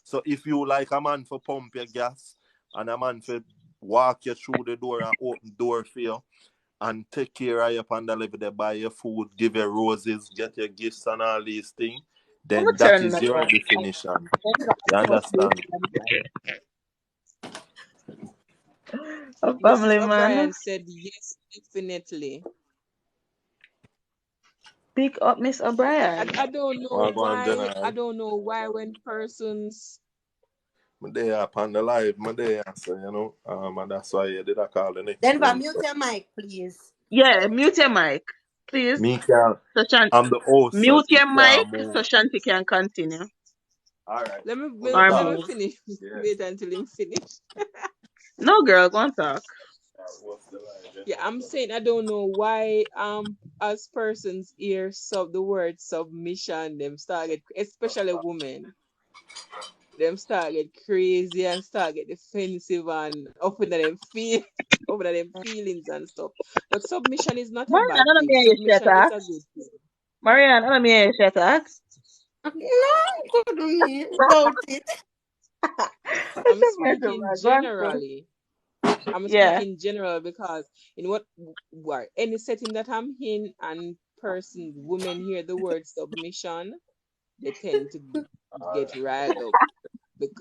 So if you like a man for pump your gas and a man for walk you through the door and open door for you and take care of you upon the level, they buy your food, give you roses, get your gifts and all these things, I'm then gonna that turn is that your off. definition. You understand? A Mrs. family man. O'Brien said yes, definitely. Pick up Miss I, O'Brien. I don't know Well, go on, why. I General. don't know why when persons. My day upon the live, my day, so and that's why you did I call the next Denver, friend. mute your mic, please. Yeah, mute your mic, please. Me can, So I'm the host, so mute it your mic can move. so Shanti can continue All right, Let me hold let, it or let up. me move. finish. Yeah. Wait until him finish. No girl, go and talk. What's the lie? Yeah, I'm saying I don't know why as persons hear the word submission them started, especially women. them start get crazy and start get defensive and open them feelings and stuff. But submission is not a Marian, I bad don't thing. mean you shut Submission is up. a good thing. Marian, I don't mean you shut up. No, good me about it. It's I'm a matter, speaking man. Go on, bro. generally. I'm Yeah. speaking general because in what any setting that I'm in and person women hear the word submission, they tend to get riled up.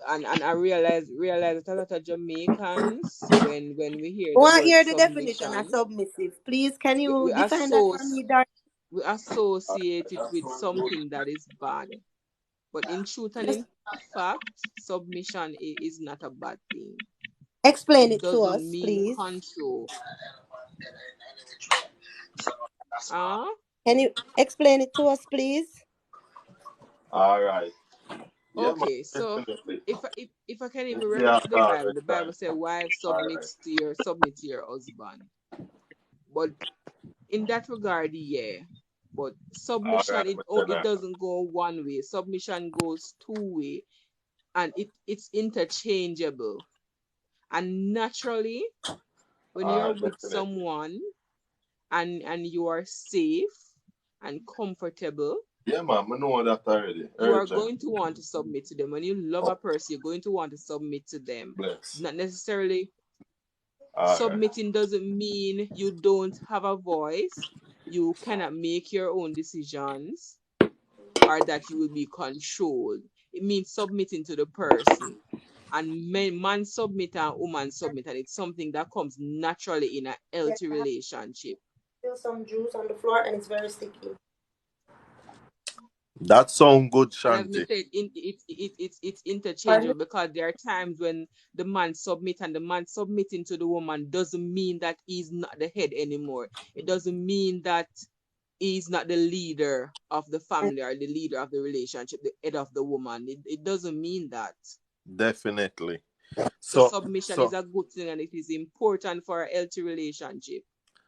And I realize that a lot of Jamaicans when we hear the Want word hear the definition of submission, submissive? Please, can we, you we define that for associate me, Dar? we associate it with something that is bad. But in truth and in fact, submission is not a bad thing. Explain It it to doesn't us, mean please. control. Ah, Can you explain it to us, please? All right. Yeah, man, okay. So definitely. if I can even It's refer the to harder The Bible time. says, "Wife, All right. submit to your husband." But in that regard, yeah. But All submission, right, Mr. it Nana. doesn't go one way. Submission goes two way, and it's interchangeable. And naturally, when All you're right, with definitely. someone and you are safe and comfortable, Yeah, man, I know that already. you are Urgent. going to want to submit to them. When you love a Oh, person, you're going to want to submit to them. bless. Not necessarily All right. submitting doesn't mean you don't have a voice, you cannot make your own decisions, or that you will be controlled. It means submitting to the person. And man submit and woman submit, and it's something that comes naturally in a Yes, healthy I have relationship. still some juice on the floor and it's very sticky. That sound good, And as Shanti. me said, it's Pardon? interchangeable because there are times when the man submit and the man submitting to the woman doesn't mean that he's not the head anymore. It doesn't mean that he's not the leader of the family or the leader of the relationship, the head of the woman. It doesn't mean that. Definitely. So So, submission is so, a good thing and it is important for a healthy relationship.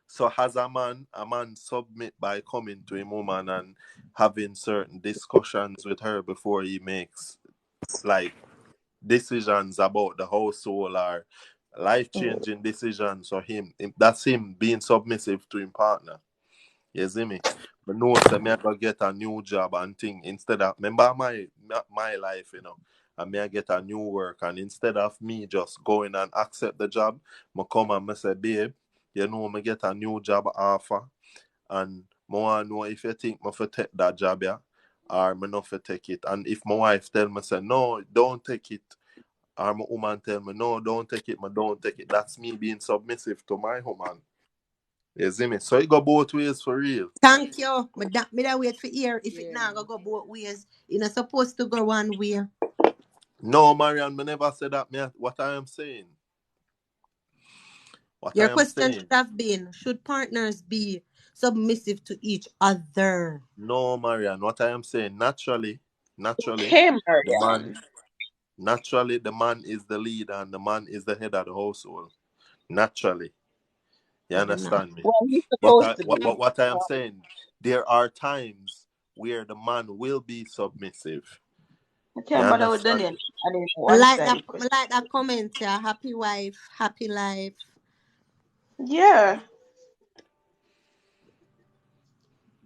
so has a man submit by coming to a woman and having certain discussions with her before he makes like decisions about the household or life changing decisions for him. That's him being submissive to his partner. You see me? But no, say me I go get a new job and thing instead of remember my life, you know. And me I get a new work and instead of me just going and accept the job, me come and me say, babe, you know me get a new job offer and me want know if you think me for take that job yeah or me not for take it. And if my wife tell me say no, don't take it, or my woman tell me no, don't take it, me don't take it. That's me being submissive to my woman. You see me? So it go both ways for real. Thank you. Me that wait for ear. If it Yeah. now go both ways, you're not supposed to go one way. No, Marian, me never said that. What I am saying, what Your I am question should saying. have been: should partners be submissive to each other? No, Marian, what I am saying. Naturally, Okay, the Marian. man, naturally, the man is the leader and the man is the head of the household. Naturally, you Maybe not. understand me. Well, he's But supposed to be. what I am saying, there are times where the man will be submissive. I You can't bother with the understand name. me? I didn't I like understand that. the I question. like that comment. Yeah, happy wife, happy life. Yeah.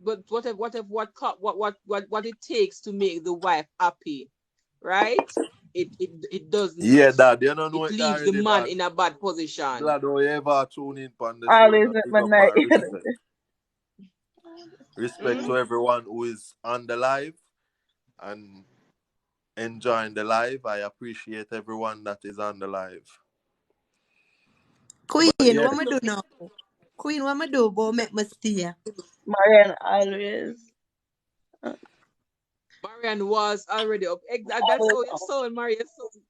But what it takes to make the wife happy, right? It doesn't. Yeah, Dad, you don't know It it leaves the already, man Dad. in a bad position. Glad you ever tune in on the show. Always That at big up midnight. and respect. Respect Mm? to everyone who is on the live and enjoying the live. I appreciate everyone that is on the live. Queen, But yeah, what me do now? Queen, what me do? But make me stay. Marian always. Marian was already up. That's Always how you up. sound, Marian.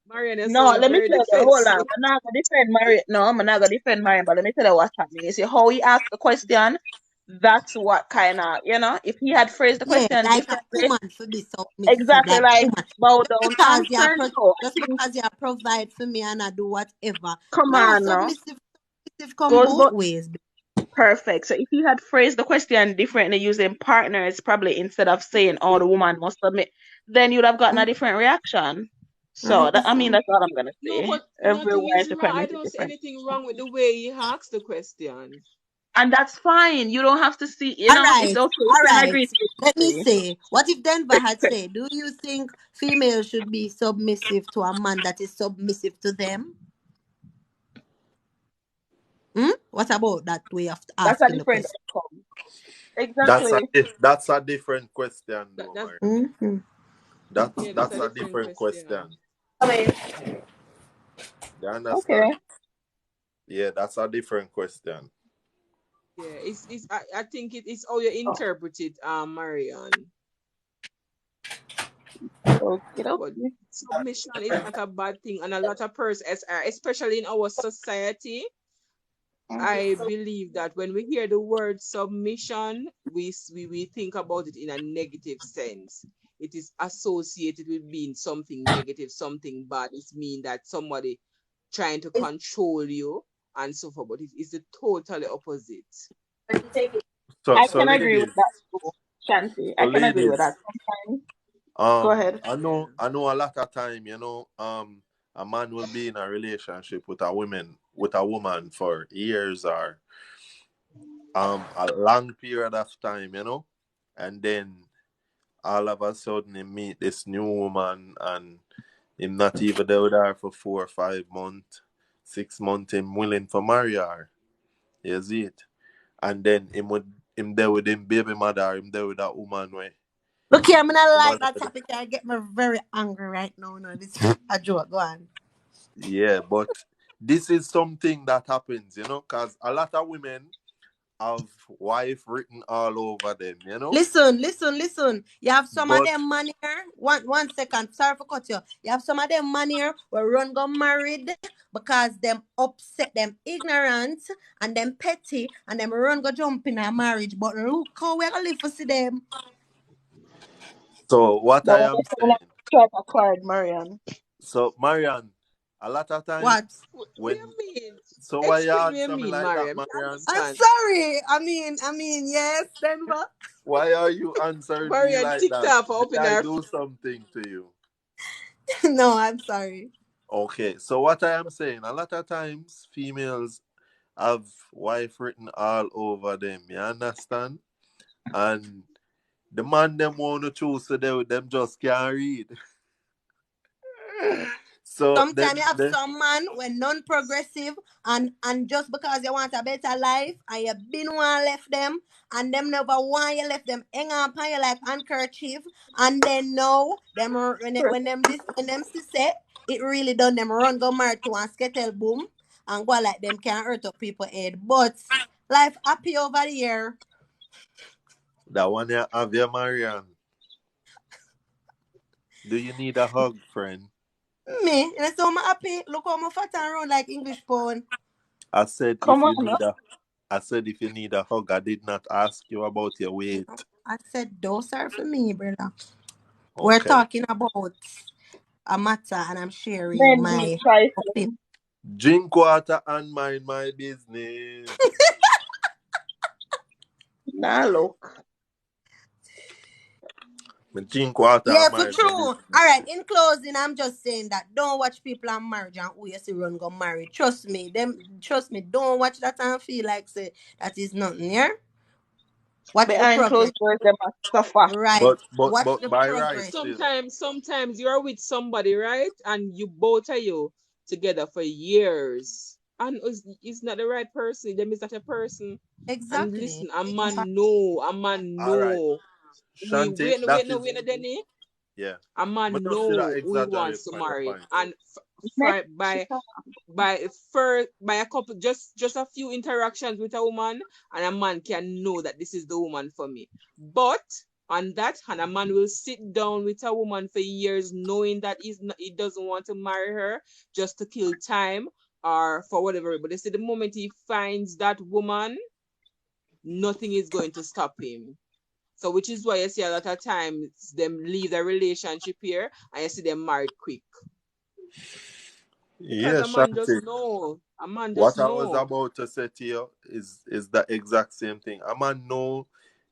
Marian, you No, sound let me very tell you, hold on. defensive. I'm not gonna defend Marian. No, I'm not gonna defend Marian, but let me tell you what's happening. You see how he asked the question? That's what kind of, if he had phrased the Yeah, question like a differently, woman for be submissive, exactly like like woman. bow Just down because and you turn so. I just think, because you provide for me and I do whatever. come No, on now. submissive come Goes both but ways. perfect. So if he had phrased the question differently using partners, probably instead of saying, oh, the woman must submit, then you'd have gotten a different reaction. So that, I mean, 100%. that's what I'm gonna No, say. but nothing Everywhere is is wrong. I supremacy don't see different, anything wrong with the way he asked the question. and that's fine. You don't have to see. All It's right, okay. You all can right. agree to Let me disagree. say, what if Denver had said, do you think females should be submissive to a man that is submissive to them? Hmm? What about that way of That's a asking the different question? outcome. Exactly. That's a different question, That though, that's Mariam. Hmm. That's yeah, that's that's a a different different question. question. I mean, You okay. understand? Yeah, that's a different question. Yeah, I think it's how you interpret it, Marian. Okay, But okay. submission is not a bad thing, and a lot of persons, especially in our society, I believe that when we hear the word submission, we think about it in a negative sense. It is associated with being something negative, something bad. It means that somebody trying to control you and so forth. But it's the totally opposite. So, I so can agree with ladies, that too, Shanti. so I can agree with that. ladies, Sometimes, go ahead. Yeah. I know a lot of time, a man will be in a relationship with a woman for years or a long period of time, and then all of a sudden he meet this new woman and him not even there with her for 4 or 5 months, 6 months, him willing for marry her. You see it? And then him there with him baby mother, him there with that woman where Look here, I'm not the like mother that topic. I get me very angry right now. No, this is a joke. Go on. yeah, but this is something that happens, because a lot of women have wife written all over them. Listen, listen, listen. You have some of But them man here. One second. Sorry for cut you. You have some of them man here where run got married because them upset, them ignorant and them petty and them run go jump in a marriage. But look how we gonna live for see them. so what That I was am a sound like saying, strike a card, Marian. so Marian, a lot of What? time What do when you mean? so why you Explain what you answer me mean, like that, Mariam. I Marian? I'm understand. sorry. Yes, Denver. Why are you answering me Mariam like ticked that? off for Did open I her. do something to you? No, I'm sorry. Okay, so what I am saying, a lot of times females have wife written all over them. You understand? And the man them want to choose to them just can't read. So Sometimes them you have the some man when non-progressive and just because you want a better life and you been one left them and them never want you left them hang up on you like handkerchief and then now them when them see say it really done them run go married to one skettle boom and go like them can hurt up people head but life happy over the year. that one you have your Marian. Do you need a hug, friend? Me, and so I'm happy. Look how my fat and round like English pound. I said Come if you on, no? need a I said if you need a hug, I did not ask you about your weight. I said, those are for me, brother. We're Okay. talking about a matter and I'm sharing Men be my opinion. trifling. Drink water and mind my business. Nah, look. Drink water Yeah, and for mind my true. All business. right, in closing, I'm just saying that don't watch people on marriage and who you see run go married. Trust me, don't watch that and feel like say that is nothing, yeah? Watch the Behind progress. closed doors, they must suffer. Right. But Watch the by right progress. still. Sometimes you're with somebody, right? And you both are you together for years. And it's not the right person. Them is not a person. And Exactly. listen, a man know. We Shanti, wait that no is wait no Denny. yeah. A But man just did I know who he exaggerate wants to on your marry. point. And Next, by a couple just a few interactions with a woman and a man can know that this is the woman for me. But on that hand, a man will sit down with a woman for years knowing that he doesn't want to marry her just to kill time or for whatever. But they say the moment he finds that woman, nothing is going to stop him. So which is why you see a lot of times them leave the relationship here and you see them married quick. Because Yeah, a man just Shanti. know. A man just What I was know. about to say to you is the exact same thing. A man know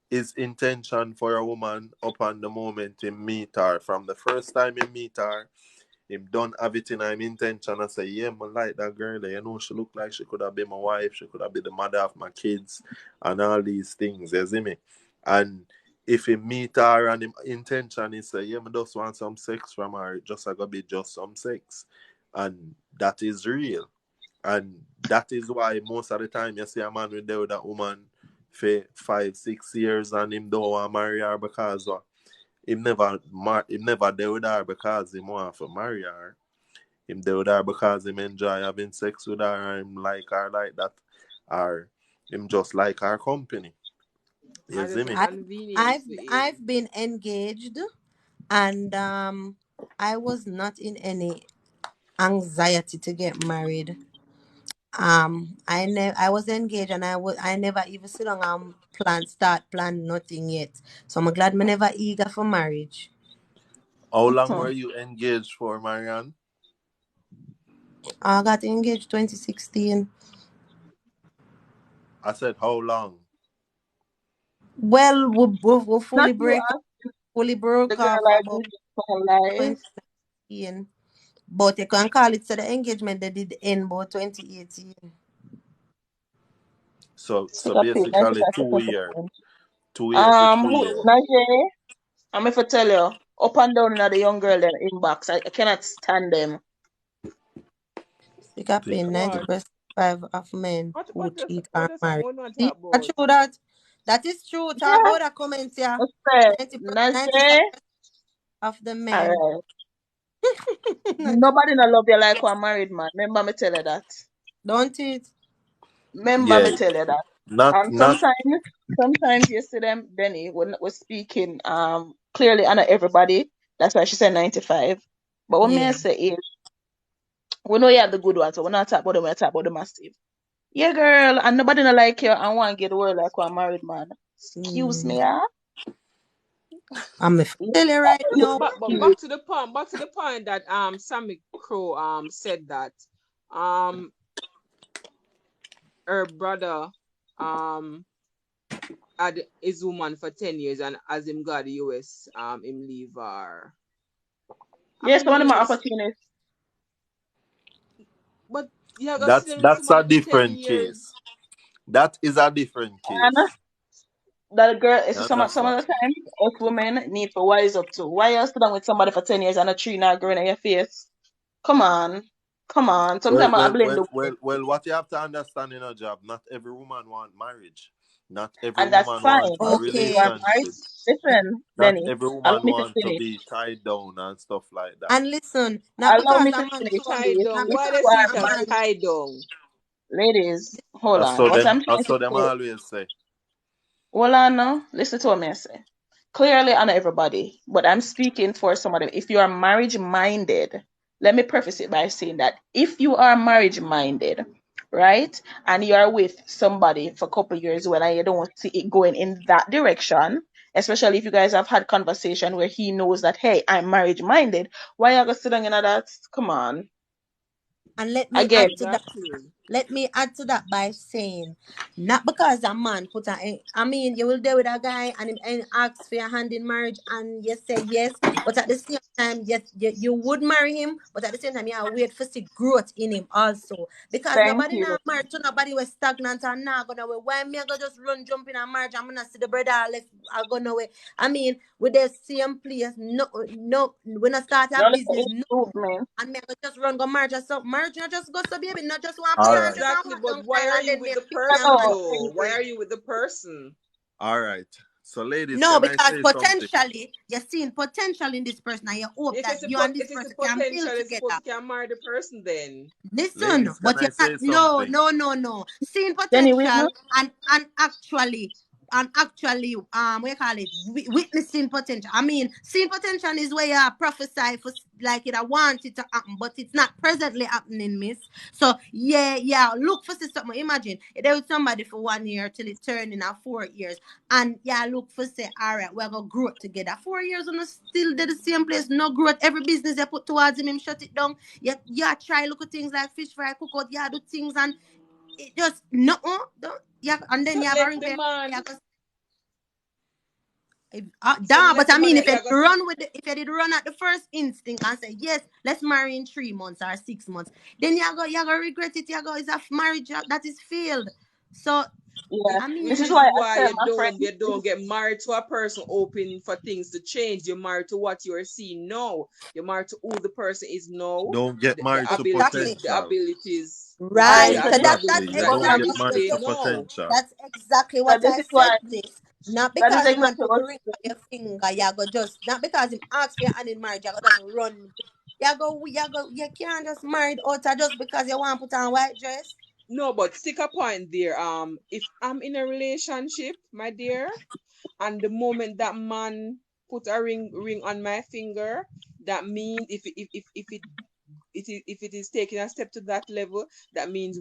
his intention for a woman upon the moment he meet her. From the first time he meet her, him don't have it in him intention and say, yeah, I like that girl. You know, she look like she could have been my wife, she could have been the mother of my kids, and all these things, you see me? And if he meet her and him intention is say, yeah, I just want some sex from her, just I gotta be just some sex. And that is real. And that is why most of the time you see a man with there with that woman for 5, 6 years and him don't want to marry her because him never there with her because him want to marry her. Him there with her because him enjoy having sex with her or him like her like that. Or him just like her company. You I see just a me? convenience for him. I've been engaged, and I was not in any anxiety to get married. I was engaged, and I never even sit down and plan nothing yet. So I'm glad me never eager for marriage. How long Hmm. were you engaged for, Marianne? I got engaged 2016. I said how long? Well, we Not you ask fully the broke girl off I about did for life. 2019. But you can call it, so the engagement they did end about 2018. Stick So up to basically 95% of 2 year. them. 2 year to three Who, year. Najee, I'm if I tell you, up and down in the young girl them inbox, I cannot stand them. Pick up in What? 90% of men who cheat What are is that? married. What not See, talk that's about? true that. That is true. Talk Yeah, about the comments, yeah. I said, 95 Najee, of the men. alright. Nobody no love you like a married man. Remember me tell you that. Don't it? Remember Yeah. me tell you that. Not And not sometimes you see them, Benny, when we're speaking, clearly I know everybody. That's why she said 95. But what me I Yeah. say is, we know you have the good ones, so we're not talking about them, we're talking about the massive. Yeah, girl, and nobody no like you and want to get the world like a married man. Excuse Mm. me, ah. I'm a tell you right now. But Excuse. back to the point that Sammy Crow said that um her brother um had his woman for 10 years, and as him got the US him leave her. I Yes, one of my mean, opportunities. but you got to sit there with that's a somebody for ten different years. case. That is a different And case. that girl, it's You some understand? of the time, us women need to wise up to. Why you sit down with somebody for 10 years and a tree not growing in your face? Come on. Come on. Well, Sometimes I well, blame well, the women. well, well. What you have to understand in a job, not every woman want marriage. Not every And that's woman fine. want a But if you are Okay. married, relationship. listen, Not Benny, every allow woman me to want to finish. be tied down and stuff like that. And listen, not Allow because me a to man finish, come, Tie please. down. not If Why because they you see are it a as man. married, tie down? ladies, hold on. What I'm trying That's to so them say. always say. Well, I know. Listen to what me I say. Clearly, I know everybody, but I'm speaking for some of them. If you are marriage minded, let me preface it by saying that if you are marriage minded, right, and you are with somebody for a couple of years when you don't see it going in that direction, especially if you guys have had conversation where he knows that, hey, I'm marriage minded, why are you sitting in that? Come on. And let me Again, add to that. Exactly. Let me add to that by saying, not because a man put a, I mean, you will deal with a guy and him and ask for your hand in marriage and you say yes, but at the same time, yes, you would marry him, but at the same time, you have wait for see growth in him also. Because thank nobody you. now married to nobody was stagnant and now gonna way. Why me I go just run jump in a marriage? I'm gonna see the brother left I gonna way. I mean, with the same place, no, when I start a No, listen, business, it's no. truth, man. And me I go just run go marriage or something. Marriage not just go so baby, not just one put All Yeah, right. charges and exactly. walk But down the why aisle are and you then with me the pick me a person man. Hello, though? Why ladies. are you with the person? All right. So, ladies, No, can I because say something? potentially you're seeing potential in this person and you hope If that it's a you and this if it's a person can potential, build it's supposed together. to can marry the person then. Listen, Ladies, can but I you're not. say No, something? no, no, no. Seeing Jenny Whitmer? potential and actually, what you call it, witnessing potential. I mean, seeing potential is where you prophesy for like it. I want it to happen, but it's not presently happening, miss. So yeah. Look for something. Imagine if there was somebody for 1 year till it turned in a 4 years, and yeah, look for say, all right, we're gonna grow together. 4 years and still did the same place, no growth. Every business you put towards him shut it down. Yeah, try look at things like fish fry, cook out, yeah, do things and it just no, don't, yeah, and then So you have a let ring the for man. So But I next mean, man, if you you did go see. run with if you did run at the first instinct and say yes, let's marry in 3 months or 6 months, then you go regret it. You go, it's a marriage that is failed. So Yeah. I This This is mean, is why I why tell you my don't friends. you don't get married to a person hoping for things to change. You're married to what you are seeing now. You're married to who the person is now. Don't get married to exactly. The potential. abilities, All Right. right. the, So So the this Exactly. abilities You that you don't are get married displaying to now. potential. that's exactly so what this I is said, why sis. Not that is because the man exactly put what the ring on your finger, you go just not because him ask for your hand in marriage, you go just run. You can't just marry out just because you want to put on white dress. No, but stick a point there. If I'm in a relationship, my dear, and the moment that man put a ring on my finger, that means if it is taking a step to that level, that means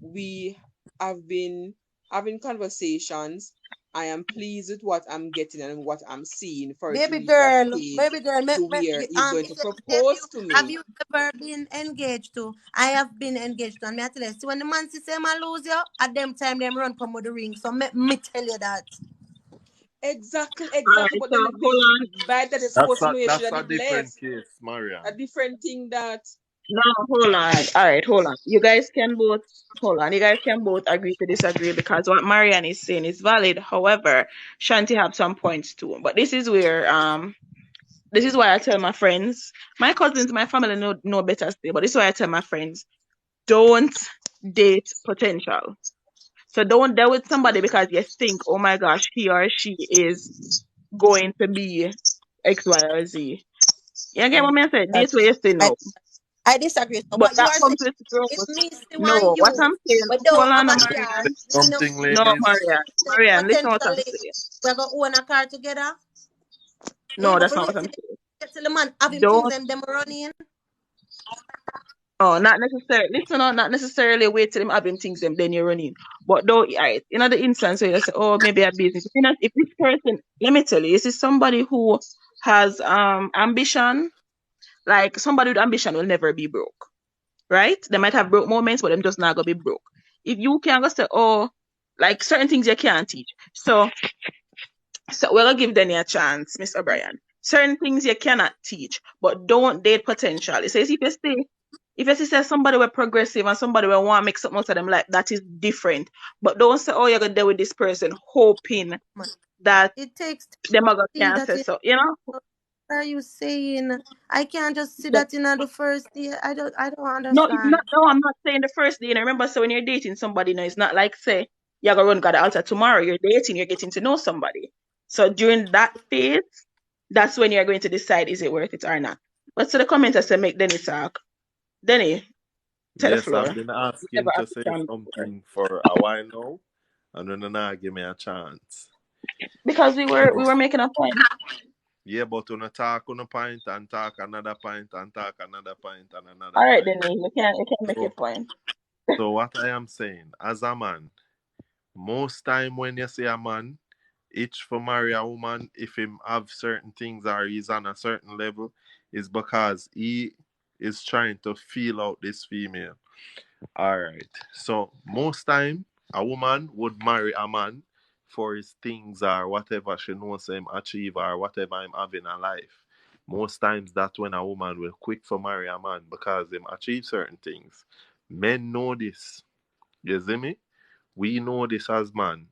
we have been having conversations. I am pleased with what I'm getting and what I'm seeing for it to reach that stage Baby girl, to where he's going to if you propose to have me. you ever been engaged to? I have been engaged to, and me I tell you, see when the man say I lose you, at them time them run come with the ring. So me tell you that. Exactly, all exactly. right. But So then hold on. by that is supposed to know you should That's have a did different less. case, Marian. A different thing that No, hold on. All right, hold on. You guys can both hold on. You guys can both agree to disagree because what Marianne is saying is valid. However, Shanti have some points too. But this is where this is why I tell my friends, my cousins, my family know better still. But this is why I tell my friends, don't date potential. So don't date with somebody because you think, oh my gosh, he or she is going to be X, Y, or Z. You get what I said? I, This way you say I no. I disagree. So But what you that are saying comes with growth. is me still No, want what you. I'm saying, We hold don't on, have a Let me car. say We know something, No, ladies. Marianne, listen what I'm potentially saying. we're gonna own a car together. No, Able that's for not what wait I'm till saying. the man have him things Don't, and them running. oh, not necessarily, listen, not necessarily wait till him having things them, then you're running. But though, right, in other instance where you say, oh, maybe a business. You know, if this person, let me tell you, this is somebody who has ambition, like somebody with ambition will never be broke, right? They might have broke moments, but them just not gonna be broke. If you can go say, oh, like certain things you can't teach. So we're gonna give Danny a chance, Miss O'Brien. Certain things you cannot teach, but don't date potential. It says if you say somebody were progressive and somebody will want to make something out of them, like that is different. But don't say, oh, you're gonna deal with this person hoping Man, that it takes time them are gonna to see that cancel. in. So you know, What are you saying? I can't just see the, that in the first day. I don't no, it's not. understand. No, I'm not saying the first day. And remember, so when you're dating somebody, no, it's not like say you're gonna run got the altar tomorrow. You're dating, you're getting to know somebody. So during that phase, that's when you're going to decide is it worth it or not. But to the commenters say make Denny talk. Denny, to the Yes, floor. I've been You never asking have to to say stand before. something for a while now, and then now give me a chance. Because we So, were making a point. yeah, but on a talk on a point and talk another point and talk another point and another All right, point. Denny, you can make your So, point. so what I am saying, as a man, most time when you say a man, itch for marry a woman, if him have certain things or he's on a certain level, is because he is trying to feel out this female. All right. So most time a woman would marry a man for his things or whatever she knows him achieve or whatever I'm having in life. Most times that's when a woman will quick for marry a man because him achieve certain things. Men know this. You see me? We know this as man.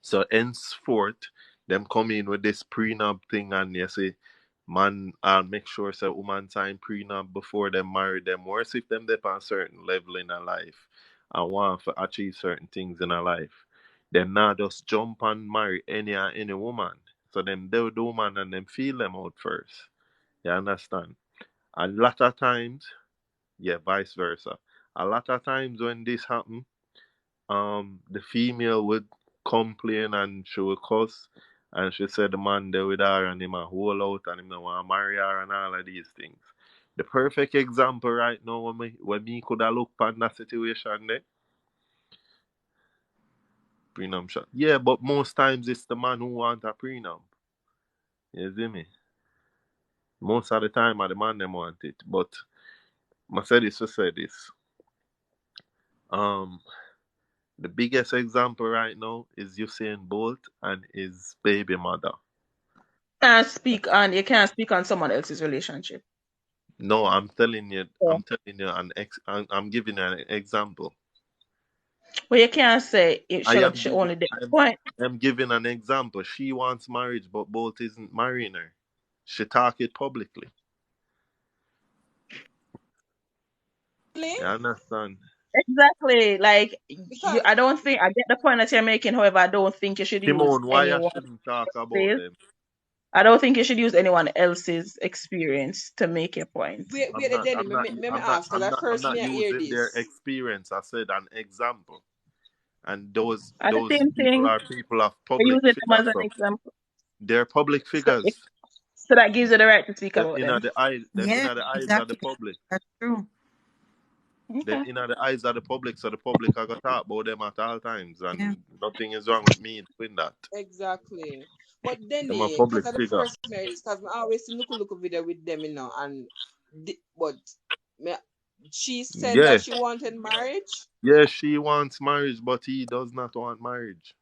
So henceforth, them come in with this prenup thing and you say, man, I'll make sure say woman sign prenup before them marry them. Worse if them dep on certain level in a life and want to achieve certain things in a life. Them not just jump and marry any woman. So them do the woman and them feel them out first. You understand? A lot of times, yeah, vice versa. A lot of times when this happen, the female would complain and she would cuss and she said the man there with her and him a hold out and him want to marry her and all of these things. The perfect example right now when me could have looked at that situation there, prenup shot. Yeah, but most times it's the man who want a prenup. You see me? Most of the time the man them want it. But I said this to say this. Um the biggest example right now is Usain Bolt and his baby mother. You can't speak on someone else's relationship. No, I'm telling you. Yeah. I'm giving you an example. Well, you can't say it I shall am she giving. only did point. I'm giving an example. She wants marriage, but both isn't marrying her. She talk it publicly. Really? You understand? Exactly. Like you, Because I don't think I get the point that you're making. However, I don't think you should use Timon, why I anyone shouldn't talk about else's. them? I don't think you should use anyone else's experience to make your point. wait, Denny, me ask, because at I'm first not me I hear using their this. experience. I said an example. And those At the those same people thing, are people of you're public using them figure. as an So example. they're public So, figures. so that gives you the right to speak Them about in them. the eyes them in Yeah, the eyes of the exactly. public. That's true. Them Okay. in the eyes of the public, so the public are gonna talk about them at all times, Yeah. and nothing is wrong with me doing that. Exactly. But I'm a Denny, because public at the figure. first marriage, because I always see look video with them, and but me, she said Yeah, that she wanted marriage. yeah, she wants marriage, but he does not want marriage.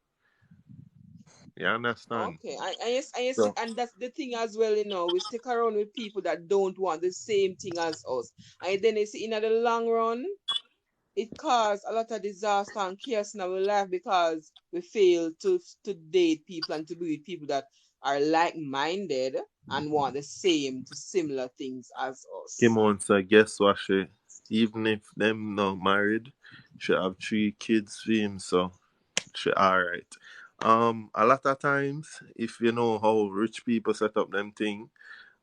You understand? Okay, I see, So and that's the thing as well. We stick around with people that don't want the same thing as us, and then you see in the long run, it caused a lot of disaster and chaos in our life because we fail to date people and to be with people that are like-minded and want the same to similar things as us. Kimon said, guess what? Even if them not married, she have 3 kids for him, so she alright. A lot of times, if you know how rich people set up them thing,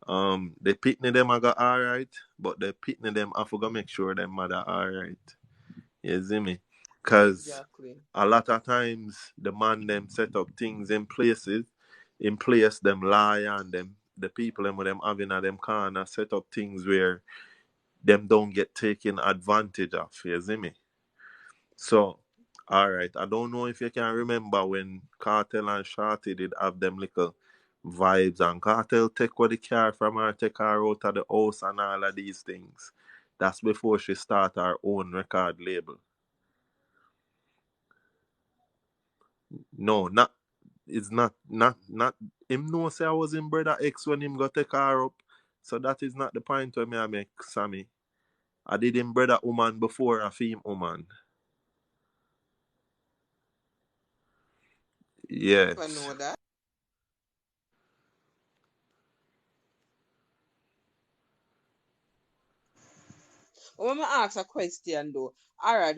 the pitney them I got alright, but the pitney them I forgot make sure them mother alright. You see me? Cause Exactly. a lot of times the man them set up things in place them lie and them the people them with them having at them corner set up things where them don't get taken advantage of. You see me? So, alright. I don't know if you can remember when Cartel and Shorty did have them little vibes and Cartel take what the car from her, take her out of the house and all of these things. That's before she start her own record label. No, not it's not him know say I was in brother X when him got take her up. So that is not the point where me I make Sammy. I did him brother woman before a femme woman. I Yes. know that. But when I ask a question though, all right,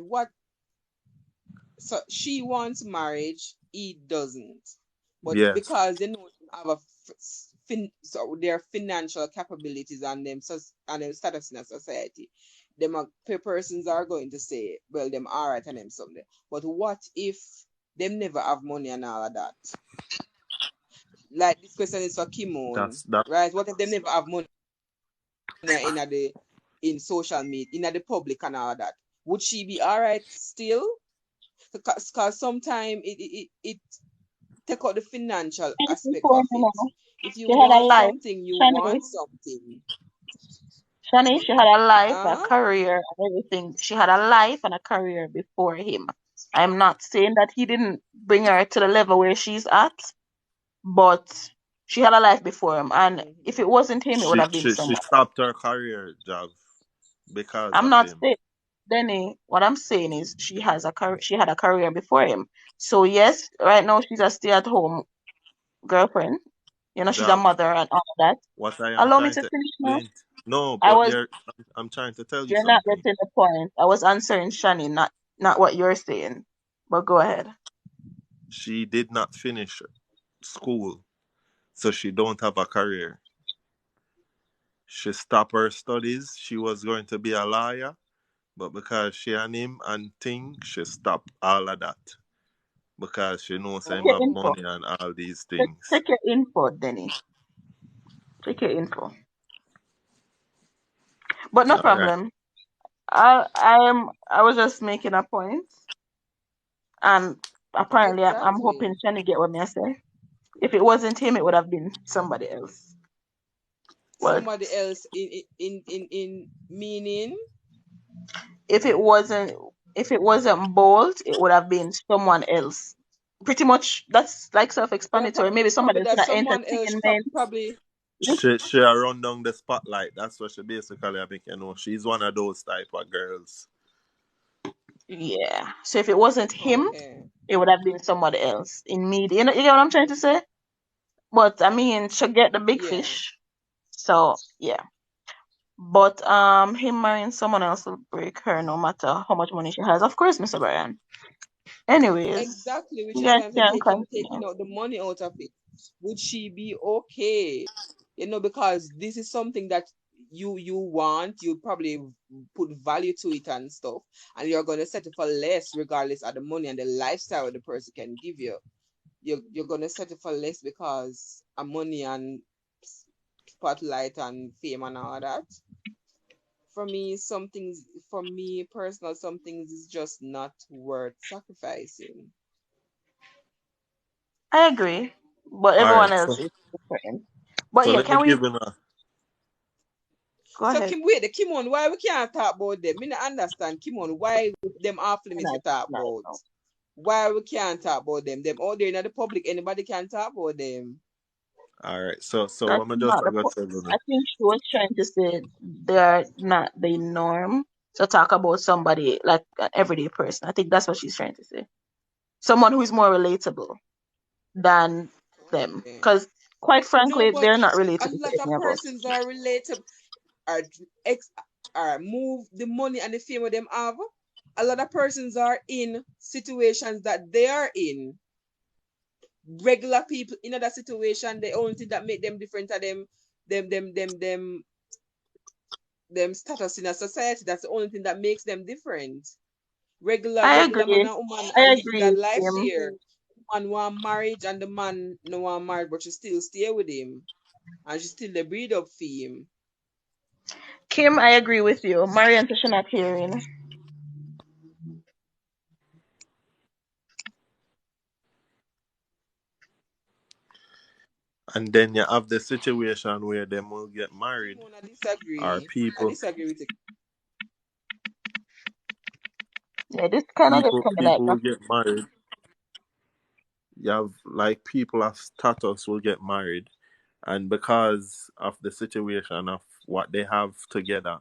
so she wants marriage, he doesn't. But Yes. because they know they have so their financial capabilities and them and them status in a society, persons are going to say, well, them alright and them someday. But what if them never have money and all of that? Like this question is for Kimon, That right? What if them never have money in social media, in the public and all that? Would she be alright still? Because sometimes it take out the financial aspect Before, of it. If you she had a want life. something, you Shani, want something. she had a life, a Huh? career, and everything. She had a life and a career before him. I'm not saying that he didn't bring her to the level where she's at, but she had a life before him. And if it wasn't him, it would have been she someone. stopped her career job because I'm of not him. saying, Denny, what I'm saying is she has a career, she had a career before him. So yes, right now she's a stay-at-home girlfriend. She's a Job. mother and all of that. What I am Allow me trying to to finish now. explain. No, I but was I'm trying to tell you You're not something. getting the point. I was answering Shani, not what you're saying. But go ahead. She did not finish school, so she don't have a career. She stopped her studies. She was going to be a lawyer, but because she and him and thing, she stopped all of that. Because she knows Check him your have Oh, info. money and all these Check, things. check your info, Denny. Check your info. But no Alright. problem. I was just making a point, and apparently I'm exactly. hoping Shani get what me I say. If it wasn't him, it would have been somebody else. But Somebody else in meaning. if it wasn't if it wasn't Bolt, it would have been someone else. Pretty much that's like Yeah, self-explanatory. Maybe somebody probably else in that someone else entertainment. probably She a run down the spotlight. That's what she basically I think you know. She's one of those type of girls. Yeah. So if it wasn't him, okay. it would have been somebody else in media. You get what I'm trying to say? But I mean, she'll get the big Yeah. fish. So yeah. But him marrying someone else will break her no matter how much money she has. Of course, Mr. Brian. Anyways, Exactly, which you is guys why I'm saying can taking continue. out the money out of it. Would she be okay? You know, because this is something that you want, you probably put value to it and stuff, and you're gonna settle for less regardless of the money and the lifestyle the person can give you. You're gonna settle for less because of money and spotlight and fame and all that. For me, some things, for me personal, some things is just not worth sacrificing. I agree, but All everyone right, else is different. But so yeah, let me can we give him a. go So ahead? Kim, wait, the Kimon, why we can't talk about them? Me not understand Kimon, why them off limits to Nice, talk nice. about? Why we can't talk about them? Them out there in the public, anybody can talk about them. All right, so That's I'm just not the gonna point. tell you. I think she was trying to say they're not the norm to talk about somebody like an everyday person. I think that's what she's trying to say. Someone who is more relatable than them. Okay. Because quite No, frankly, but they're not a relatable to lot any of of us. persons are relatable, are ex, are move the money and the fame of them have. A lot of persons are in situations that they are in. Regular people in that situation, the only thing that make them different are them, them, them, them, them status in a society. That's the only thing that makes them different. I Regular man agree. and woman I and live agree that with life him. there. Man want marriage and the man no want marriage, but she still stay with him. And she still the breed up for him. Kim, I agree with you. Marian should not hearing. And then you have the situation where them will get married, Kimona or disagree. I people, disagree with it. Yeah, this kind of just people, coming like people will that. get married. You have like people of status will get married, and because of the situation of what they have together,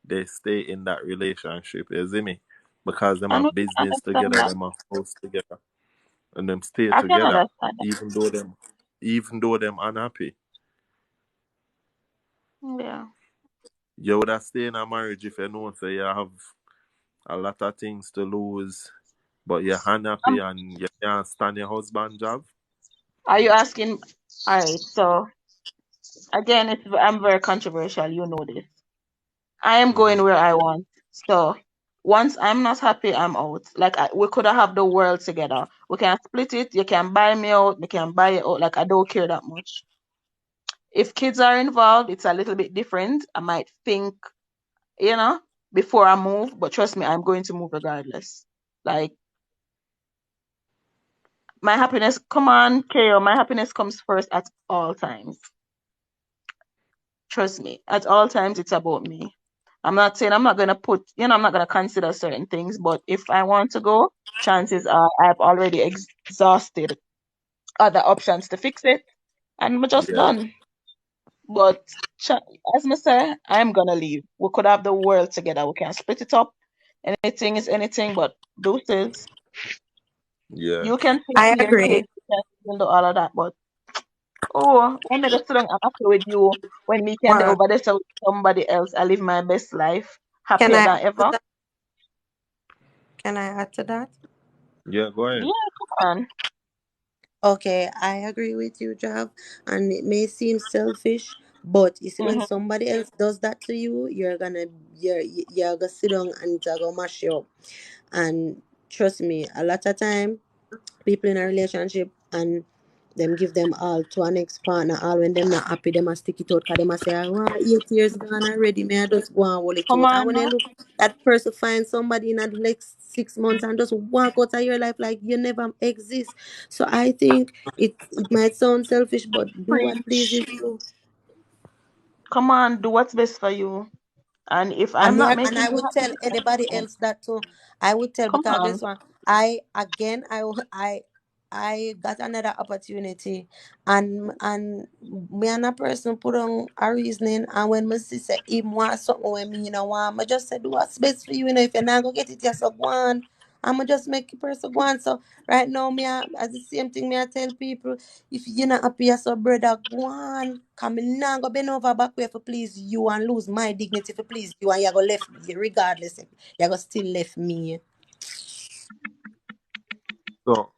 they stay in that relationship. You see me? Because them And we have can business understand together, that. them have house together, and them stay I can together, understand even though them unhappy. that. Yeah. You would have stay in a marriage if you know so you have a lot of things to lose, but you're unhappy and you can't stand your husband job. Are you asking? All right. So again, I'm very controversial. You know this. I am Hmm. going where I want. So once I'm not happy, I'm out. Like we could have the world together. We can split it. You can buy me out. We can buy it out. Like I don't care that much. If kids are involved, it's a little bit different. I might think, you know, before I move. But trust me, I'm going to move regardless. Like my happiness, come on, Kale. My happiness comes first at all times. Trust me, at all times it's about me. I'm not saying I'm not gonna I'm not gonna consider certain things, but if I want to go, chances are I've already exhausted other options to fix it, and we're just Yeah, done. But as I say, I'm gonna leave. We could have the world together. We can split it up. Anything is anything, but deuces. yeah, You can take I your agree. kids, you can do all of that, but oh, when I just sit down and happy with you when me can do Well, over there with somebody else, I live my best life, can happier I than add to ever. that? Can I add to that? yeah. Go ahead. Yeah, come on. Okay, I agree with you, Jav, and it may seem selfish, but you see, when Hmm. somebody else does that to you, you're gonna sit down and it's gonna mash you up. And trust me, a lot of time people in a relationship and them give them all to an ex partner, all when them not happy, them a stick it out because them a say, "Ah, wow, 8 years gone already, may I just go and hold it Come out." And on when they now. look, that person find somebody in the next 6 months and just walk out of your life like you never exist. So I think it might sound selfish, but do what pleases Preach. you. Come on, do what's best for you. And if I'm And me not and making I you would happy, tell anybody else that too. I would tell come because on. guess what? I again I I got another opportunity, and me and a person put on a reasoning, and when my sister him want something when me you know want, I just say do what's best for you. You know, if you're not gonna get it, yes, so go on. I'ma just make the person go on. So right now, as the same thing me I tell people, if you're not happy as a brother, go on. Come in now, go bend over back way for please you and lose my dignity for please you, and you go left me regardless. You go still left me. So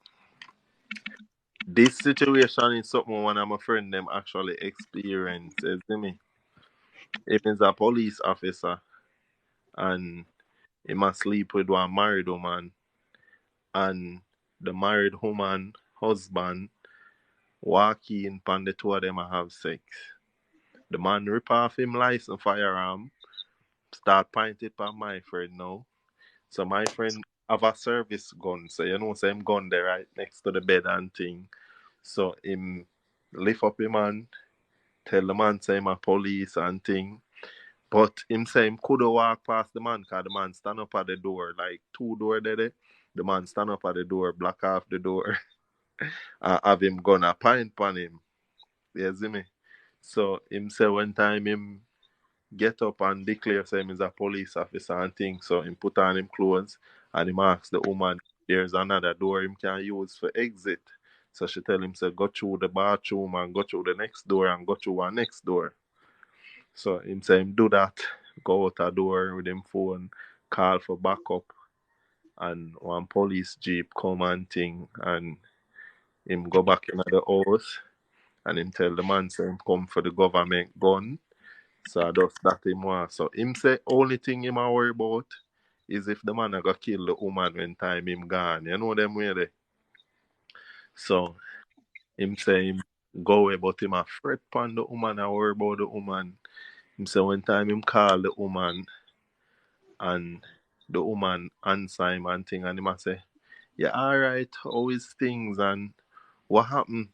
this situation is something one of my friend them actually experienced. You see me? If he's a police officer and he must sleep with one married woman, and the married woman husband walk in pan the two of them and have sex. The man rip off him license firearm, start point it on my friend now. So my friend have a service gun, so you know same gun there right next to the bed and thing. So him lift up him and tell the man say him a police and thing. But him say him coulda walk past the man cause the man stand up at the door, like two door there. The man stand up at the door, block off the door, and have him gonna pint on him. You see me? So him say one time him get up and declare say him is a police officer and things. So him put on him clothes and him ask the woman there's another door him can use for exit. So she tell him say go through the bathroom and go through the next door and go through one next door. So him say him do that, go out a door with him phone, call for backup, and one police jeep come and thing, and him go back in the house and him tell the man say him come for the government gun. So just that him want. So him say only thing him a worry about is if the man a go kill the woman when time him gone. You know them way there. So him say him go away, but him a fret pon the woman and worry about the woman. Him say when time him call the woman and the woman answer him and thing and him a say, yeah, alright, how is things and what happened?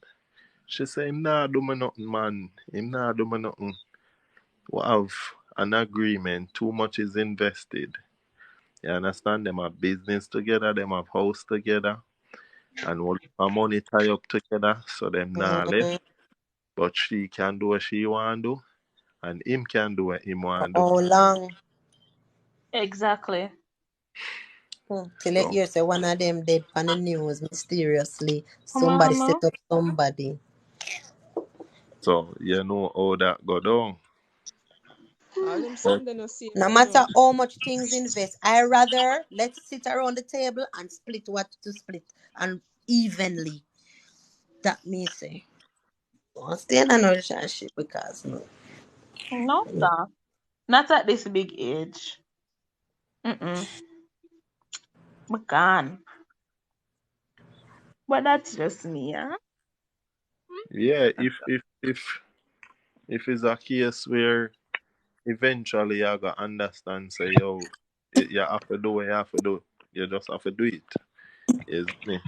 She say him nah do me nothing, man. Him nah do me nothing. We have an agreement, too much is invested. You understand? Them have business together, them have house together, and all our money tie up together, so them nah left. Mm-hmm. But she can do what she want to do, and him can do what him For want to do. how long? Exactly. Till it So, hear say one of them dead on the news mysteriously. Somebody Mama. set up somebody. so you know how that go down. All them But son they no safe, No you know. matter how much things invest, I rather let's sit around the table and split what to split and evenly. That me say. Don't stay in a relationship because no. No, sir. Not at this big age. Mm-mm. I'm gone. But that's just me, huh? yeah, if it's a case where eventually you gotta understand, say yo, you have to do what you have to do. You just have to do it. Is me.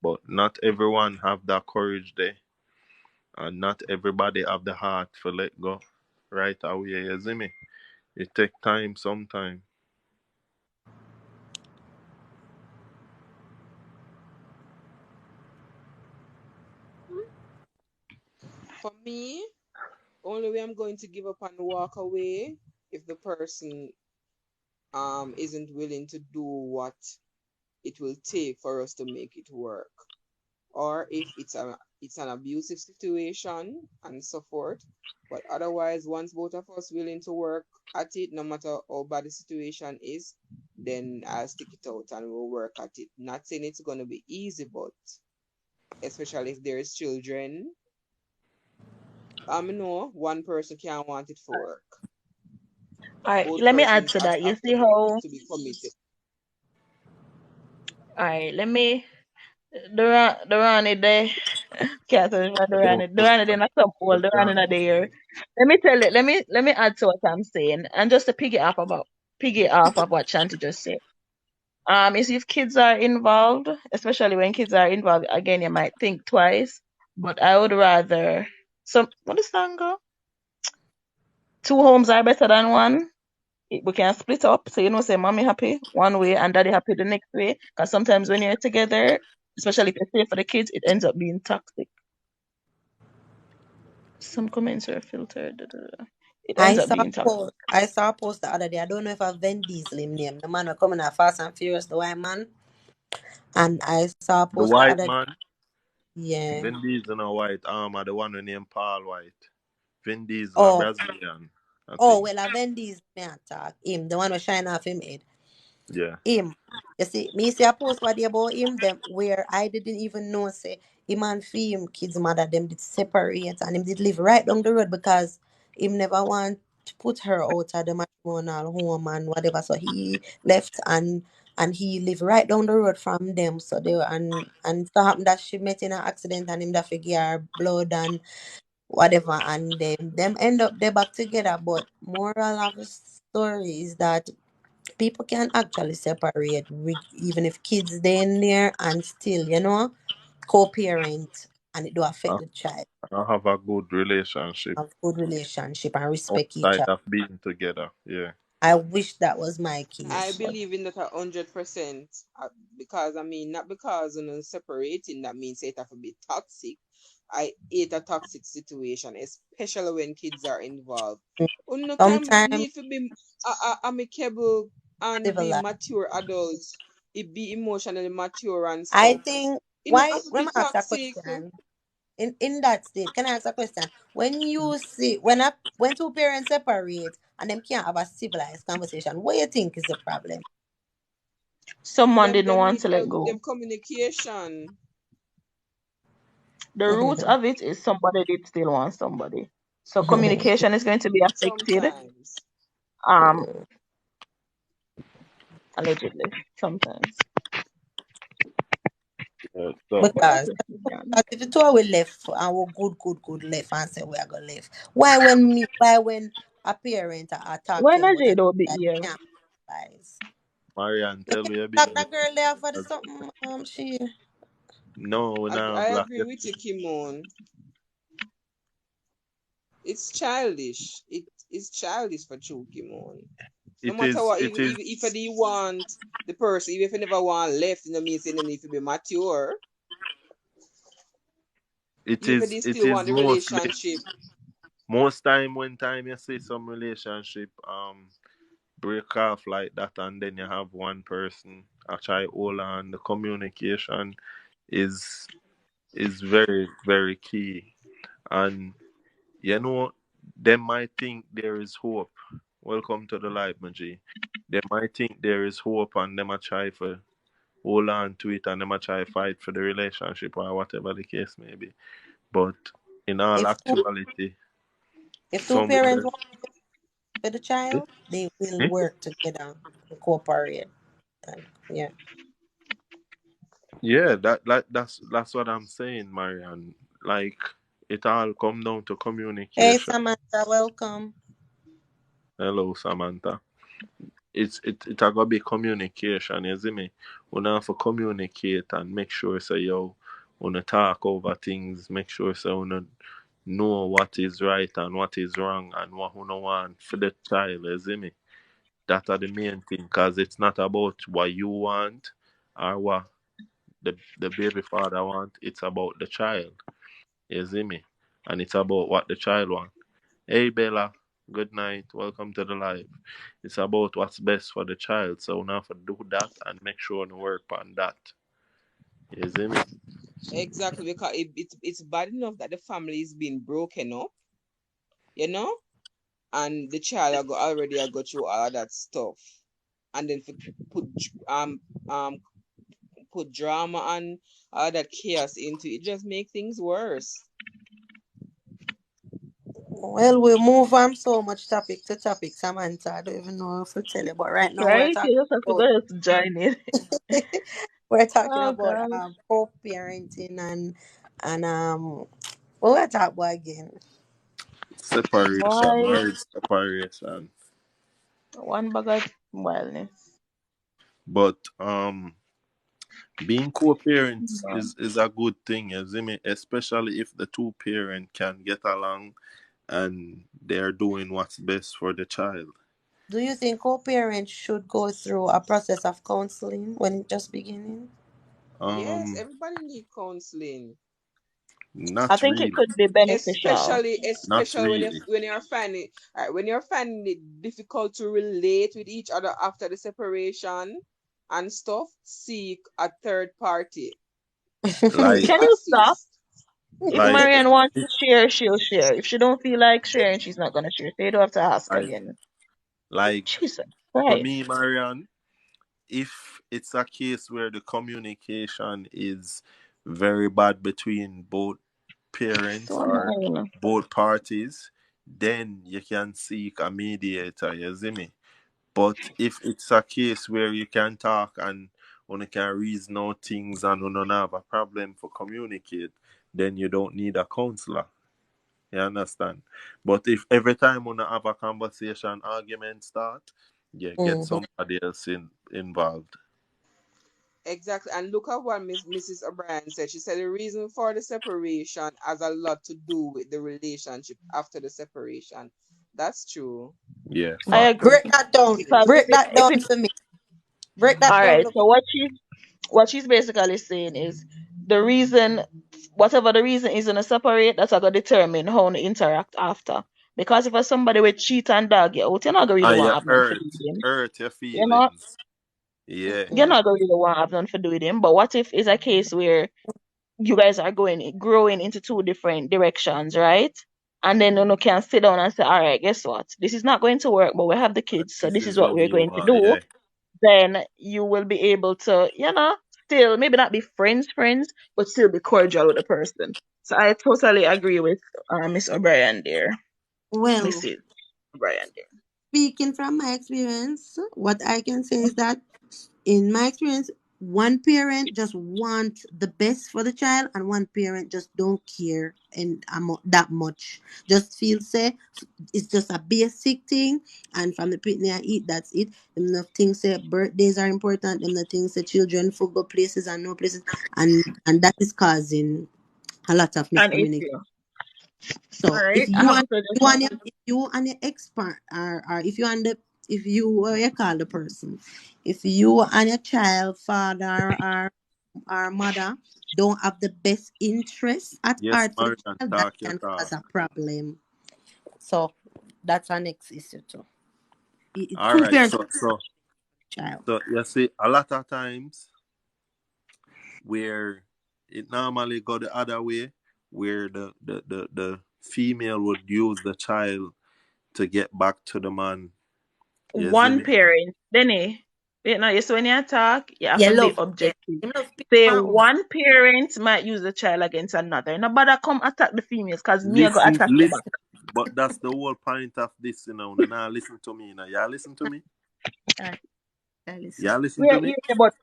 But not everyone have that courage there, and not everybody have the heart for let go right away. You see me? It take time sometime. For me, only way I'm going to give up and walk away if the person isn't willing to do what it will take for us to make it work. Or if it's an abusive situation and so forth. But otherwise, once both of us willing to work at it, no matter how bad the situation is, then I'll stick it out and we'll work at it. Not saying it's gonna be easy, but especially if there's children, know one person can't want it for work. All right, Both let me add persons to that. You have see how, to be committed. all right, let me, Durani there. Can't tell you Don't Durani there not some old, Durani not there. Let me tell you, let me add to what I'm saying. And just to piggy off of what Shanti just said. Is if kids are involved, especially when kids are involved, again, you might think twice. But I would rather some what is that go? Two homes are better than one. We can split up. So say mommy happy one way and daddy happy the next way. Because sometimes when you're together, especially if you say for the kids, it ends up being toxic. Some comments are filtered. Da, da, da. It ends up being toxic. I saw a post the other day. I don't know if I've Vin Diesel him name. The man who coming out Fast and Furious, the white man. And I saw a The post the white other day. man, Yeah. Vin Diesel a white armor, the one who named Paul White. Vin Diesel a Oh, Brazilian, I oh think. well, a Vin Diesel me attack him, the one who shine off him head. Yeah. Him. You see, me see a post what about him them where I didn't even know say him and him kids mother them did separate and him did live right down the road because him never want to put her out of the matrimonial home and whatever. So he left and he live right down the road from them. So they were and so happened that she met in an accident and him that figure her blood and whatever and them end up they back together. But moral of the story is that people can actually separate even if kids they in there and still co-parent and it do affect Uh, the child. I have a good relationship Have good relationship and respect each outside other. of being together. Yeah. I wish that was my I case, but believe in that 100%. Because I mean, not because separating that means it have to be toxic. I hate a toxic situation, especially when kids are involved. mm, Uno can sometimes need to be amicable and be civilized. mature adults. It be emotionally mature and I stuff. think It not why have to let be me ask a toxic. question. In that state, can I ask a question? When you see when two parents separate and them can't have a civilized conversation, what do you think is the problem? Someone Them didn't them want need to let them go. communication. The root of it is somebody did still want somebody. So communication is going to be affected. Sometimes. Um, allegedly, sometimes. So But that's Because it. Yeah. if the two are we left and we good left and say we are gonna left. Why when a parent attack When you a about a J do be that here, can't advise? Marianne, You tell think me your that business. girl there for the something she No, we not I black agree it. with you, Kimon. It's childish. It is childish for true, Kimon. No It matter is what, it is if you want the person, even if you never want left, you know, means you need to be mature. Even if you it still is want the mostly relationship, most time when time you see some relationship break off like that and then you have one person I try hold on, the communication is very very key. And you know, they might think there is hope. Welcome to the light, Maji. They might think there is hope and they might try for hold on to it and they might try fight for the relationship or whatever the case may be. But in all if two actuality, if two parents somewhere want for the child, they will eh? work together and cooperate. And yeah. Yeah, that's what I'm saying, Marianne. Like it all come down to Hey communication. Samantha, welcome. Hello, Samantha. It a gotta be communication, you see me? We have to communicate and make sure so yo wanna talk over things, make sure so wanna know what is right and what is wrong and what we want for the child, you see me? That are the main thing, cause it's not about what you want or what the baby father want. It's about the child, you see me? And it's about what the child want. Hey Bella, good night. Welcome to the live. It's about what's best for the child. So we have to do that and make sure to work on that. You see me? exactly because it's bad enough that the family is being broken up, you know, and the child already I go through all of that stuff, and then put put drama and all that chaos into it, just make things worse. Well, we move from so much topic to topic, Samantha. I don't even know if to tell you, but right now we're right? talking You just have to about go to join it. we're talking Oh about God. co-parenting and what we're talking about again. Separation, Boy, marriage separation. one bag of wildness. But being co-parents No. is a good thing, you see me? Especially if the two parents can get along and they're doing what's best for the child. Do you think co-parents should go through a process of counseling when just beginning? Yes, everybody need counseling. I Not think it really. could be beneficial. Not Especially really. when you're finding when you're finding it difficult to relate with each other after the separation and stuff, seek a third party Like, to Can you stop? assist. If like, Marianne wants to share, she'll share. If she don't feel like sharing, she's not gonna share. So you don't have to ask like, again. like, Jesus for Christ. me, Marianne, if it's a case where the communication is very bad between both parents So or annoying. both parties, then you can seek a mediator, you see me? But if it's a case where you can talk and one can reason out things and one don't have a problem for communicate, then you don't need a counselor. You understand? But if every time when I have a conversation, argument start, you get Mhm. somebody else involved. Exactly. And look at what Mrs. O'Brien said. She said the reason for the separation has a lot to do with the relationship after the separation. That's true. Yeah, I fact. agree. Break that down. Because Break that if down it for me. Break that all down. right, Look. so what she's basically saying is the reason, whatever the reason is in a separate, that's gonna determine how to interact after. Because if somebody with cheat and dog you out, you're not gonna really And want you to have nothing to do with them. hurt your You know, feelings. Yeah. you're Mm-mm. not gonna really want to have nothing to do with them. But what if it's a case where you guys are growing into two different directions, right? And then you can sit down and say, all right, guess what? This is not going to work, but we have the kids, so This this is is what what we're me going to want, do. yeah. Then you will be able to, still maybe not be friends, but still be cordial with the person. So I totally agree with Miss O'Brien there. Well, Mrs. O'Brien there. speaking from my experience, what I can say is that in my experience, one parent just want the best for the child, and one parent just don't care and that much. Just feel say it's just a basic thing, and from the pitney I eat, that's it. Them nothing say birthdays are important. Them nothing say children for go places and no places, and that is causing a lot of An miscommunication. issue. All So right, I have a suggestion. if you and your expert or if you and the if you what you call the person, if you and your child father or mother don't have the best interest at Yes, heart for the Marian, child, that talk your can cause talk. a problem. So that's our next issue too. All Two right, parents child. so you see, a lot of times where it normally go the other way, where the female would use the child to get back to the man. You see One me? parent, Benny. So when you talk, you have You to be love them. objective. You love speak Say my own. one parent might use the child against another. Nobody come attack the females because me I go Listen, attack you back. listen. But that's the whole point of this, you know. Now listen to me, now. Y'all listen to me? I listen. Y'all listen to me? But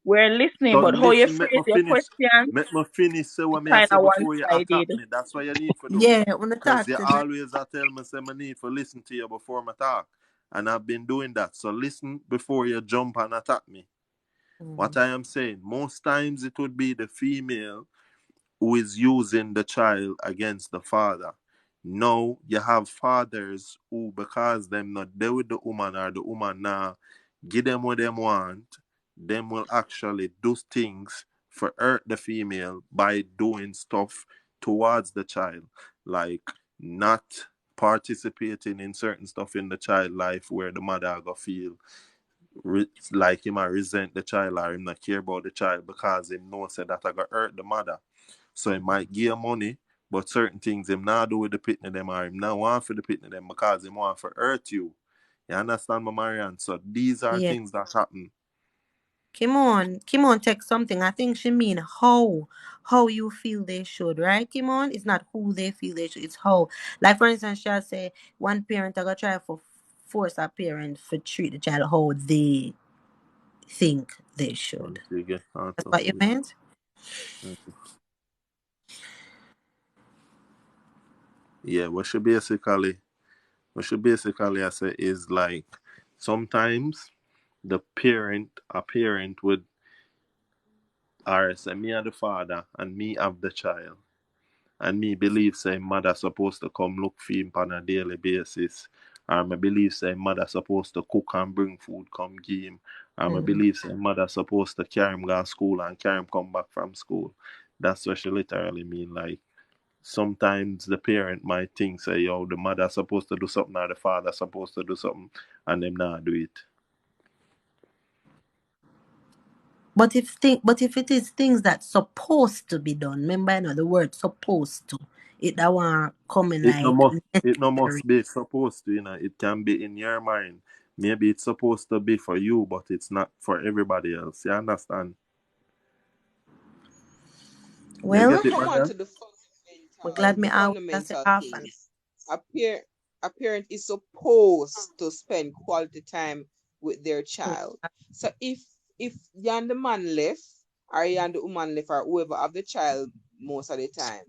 we're listening, So but how you listen, phrase your question Make me finish say is what me I kind say of before you attack one-sided. me. That's what you need to do. Yeah, I wanna Because talk you to me. always are tell me say me need to listen to you before me talk. And I've been doing that. So listen before you jump and attack me. What Mm. I am saying, most times it would be the female who is using the child against the father. Now you have fathers who, because them not there with the woman or the woman now give them what them want, them will actually do things for hurt the female by doing stuff towards the child, like not participating in certain stuff in the child life where the mother go feel like him I resent the child or him not care about the child because him know say that I got hurt the mother. So he might give money, but certain things him not do with the pitney them or him not want for the pitney them because him want for hurt you. You understand, my Marianne? So these are Yeah. things that happen. Kimon, take something. I think she mean how you feel they should, right? Kimon, it's not who they feel they should. It's how. Like for instance, she'll say one parent I gonna try for force a parent to treat the child how they think they should. Until you get out That's of what you it. meant. Yeah, what she basically I say is like sometimes a parent would or say me and the father and me have the child. And me believe say mother supposed to come look for him on a daily basis I believe say mother supposed to cook and bring food come give him. I believe say mother supposed to carry him go to school and carry him come back from school. That's what she literally mean. Like sometimes the parent might think say, yo, the mother supposed to do something or the father supposed to do something and them not do it. But if it is things that's supposed to be done, remember I know the word supposed to. It that one coming like It no necessary. must be supposed to, you know. It can be in your mind. Maybe it's supposed to be for you, but it's not for everybody else. You understand? You Well, get To it, come on Maria? to I'm glad me the always say fundamental half and things, a, par- a parent is supposed to spend quality time with their child. So if you and the man left, or you and the woman left, or whoever have the child most of the time,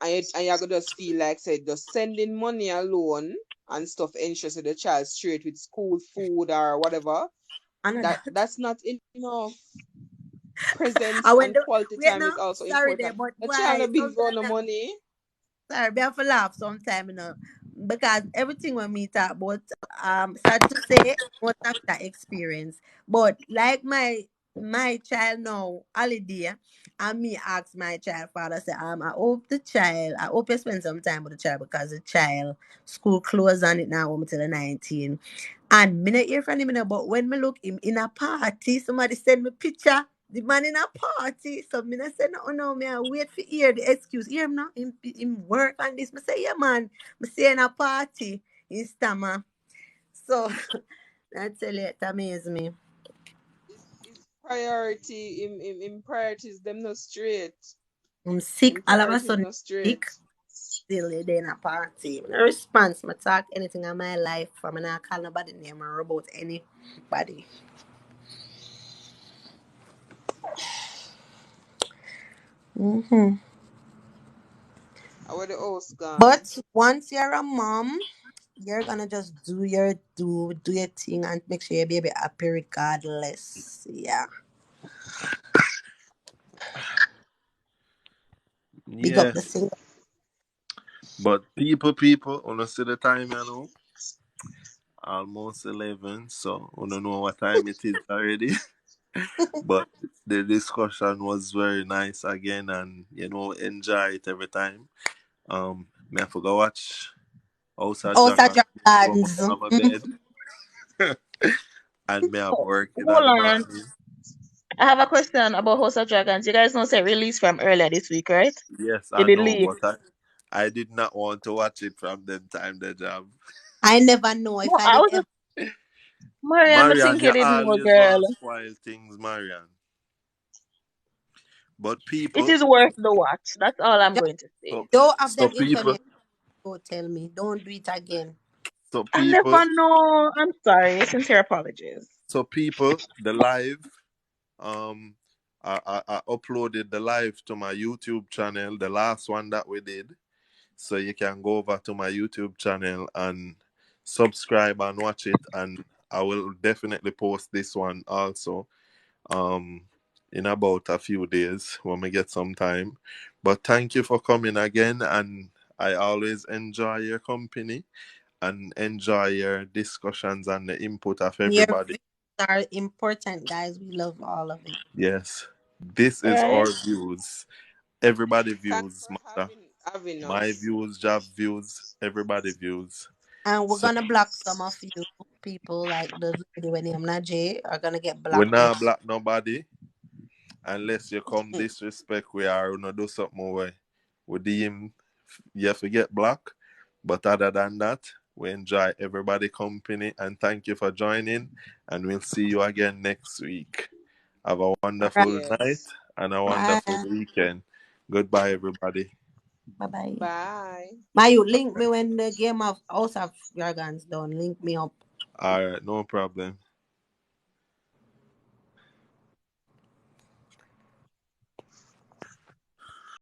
and you gonna just feel like say just sending money alone and stuff ensures that the child straight with school food or whatever, another. that's not enough. Presence I went and to quality wait time no, is also sorry there, important. but The child why? not big for no Sometimes money. sorry, we have to laugh sometime, because everything when me talk about, sad to say, most of that experience. But like my child now, holiday, and me ask my child father, say, I hope you spend some time with the child because the child school closed on it now home till the 19. And me not hear from him, but when me look him in a party, somebody send me picture. The man in a party, so me not say no, no, me I wait for hear the excuse. Hear him now, him work and this. Me say, yeah, man. Me say in a party, in stammer. So I tell you, it amaze me. His priority, in priorities, them no straight. I'm sick. In All of a priorities sudden, no sick. straight. Still there in a party. No response. Me talk anything in my life. I'm not call nobody name or about anybody. Mm-hmm. Where the house gone? But once you're a mom, you're gonna just do your thing and make sure your baby happy regardless. Yeah. Big up the Yes. single. But people, wanna see the time, you know? Almost 11, so I don't know what time it is already. But the discussion was very nice again, and enjoy it every time. Me I forgot watch House of Also Dragon before Dragons. I go to bed, and me have Oh, work in hold the on. morning. I have a question about House of Dragons. You guys know say release from earlier this week, right? Yes, Did I it know, leave? but I did not want to watch it from them time the job. I never know if No, I I did was ever. just Mariam, I Marian, think you you didn't know, always girl. want to spoil things, Marian. But It people, is worth the watch. That's all I'm Just going to say. don't have so them people, information. Don't tell me. Don't do it again. so I people, never know. I'm sorry. Sincere apologies. so people, the live, um, I uploaded the live to my YouTube channel, the last one that we did. So you can go over to my YouTube channel and subscribe and watch it. And I will definitely post this one also um in about a few days when we get some time. But thank you for coming again, and I always enjoy your company and enjoy your discussions and the input of Your everybody. views are important, guys. We love all of it. Yes, this is Right? our views. Everybody Thanks views for matter. having My us. views, job views, everybody views. And we're So gonna block some of you people like the lady when I'm not Jay are gonna get we blocked not next. block nobody unless you come disrespect we are gonna do something way. We deem you forget black. But other than that, we enjoy everybody company and thank you for joining, and we'll see you again next week. Have a All right. wonderful night Yes. and a wonderful Bye. weekend. Goodbye everybody. Bye bye. Bye. Mayu, link me when the game of House of Dragons done. Link me up. All right, no problem.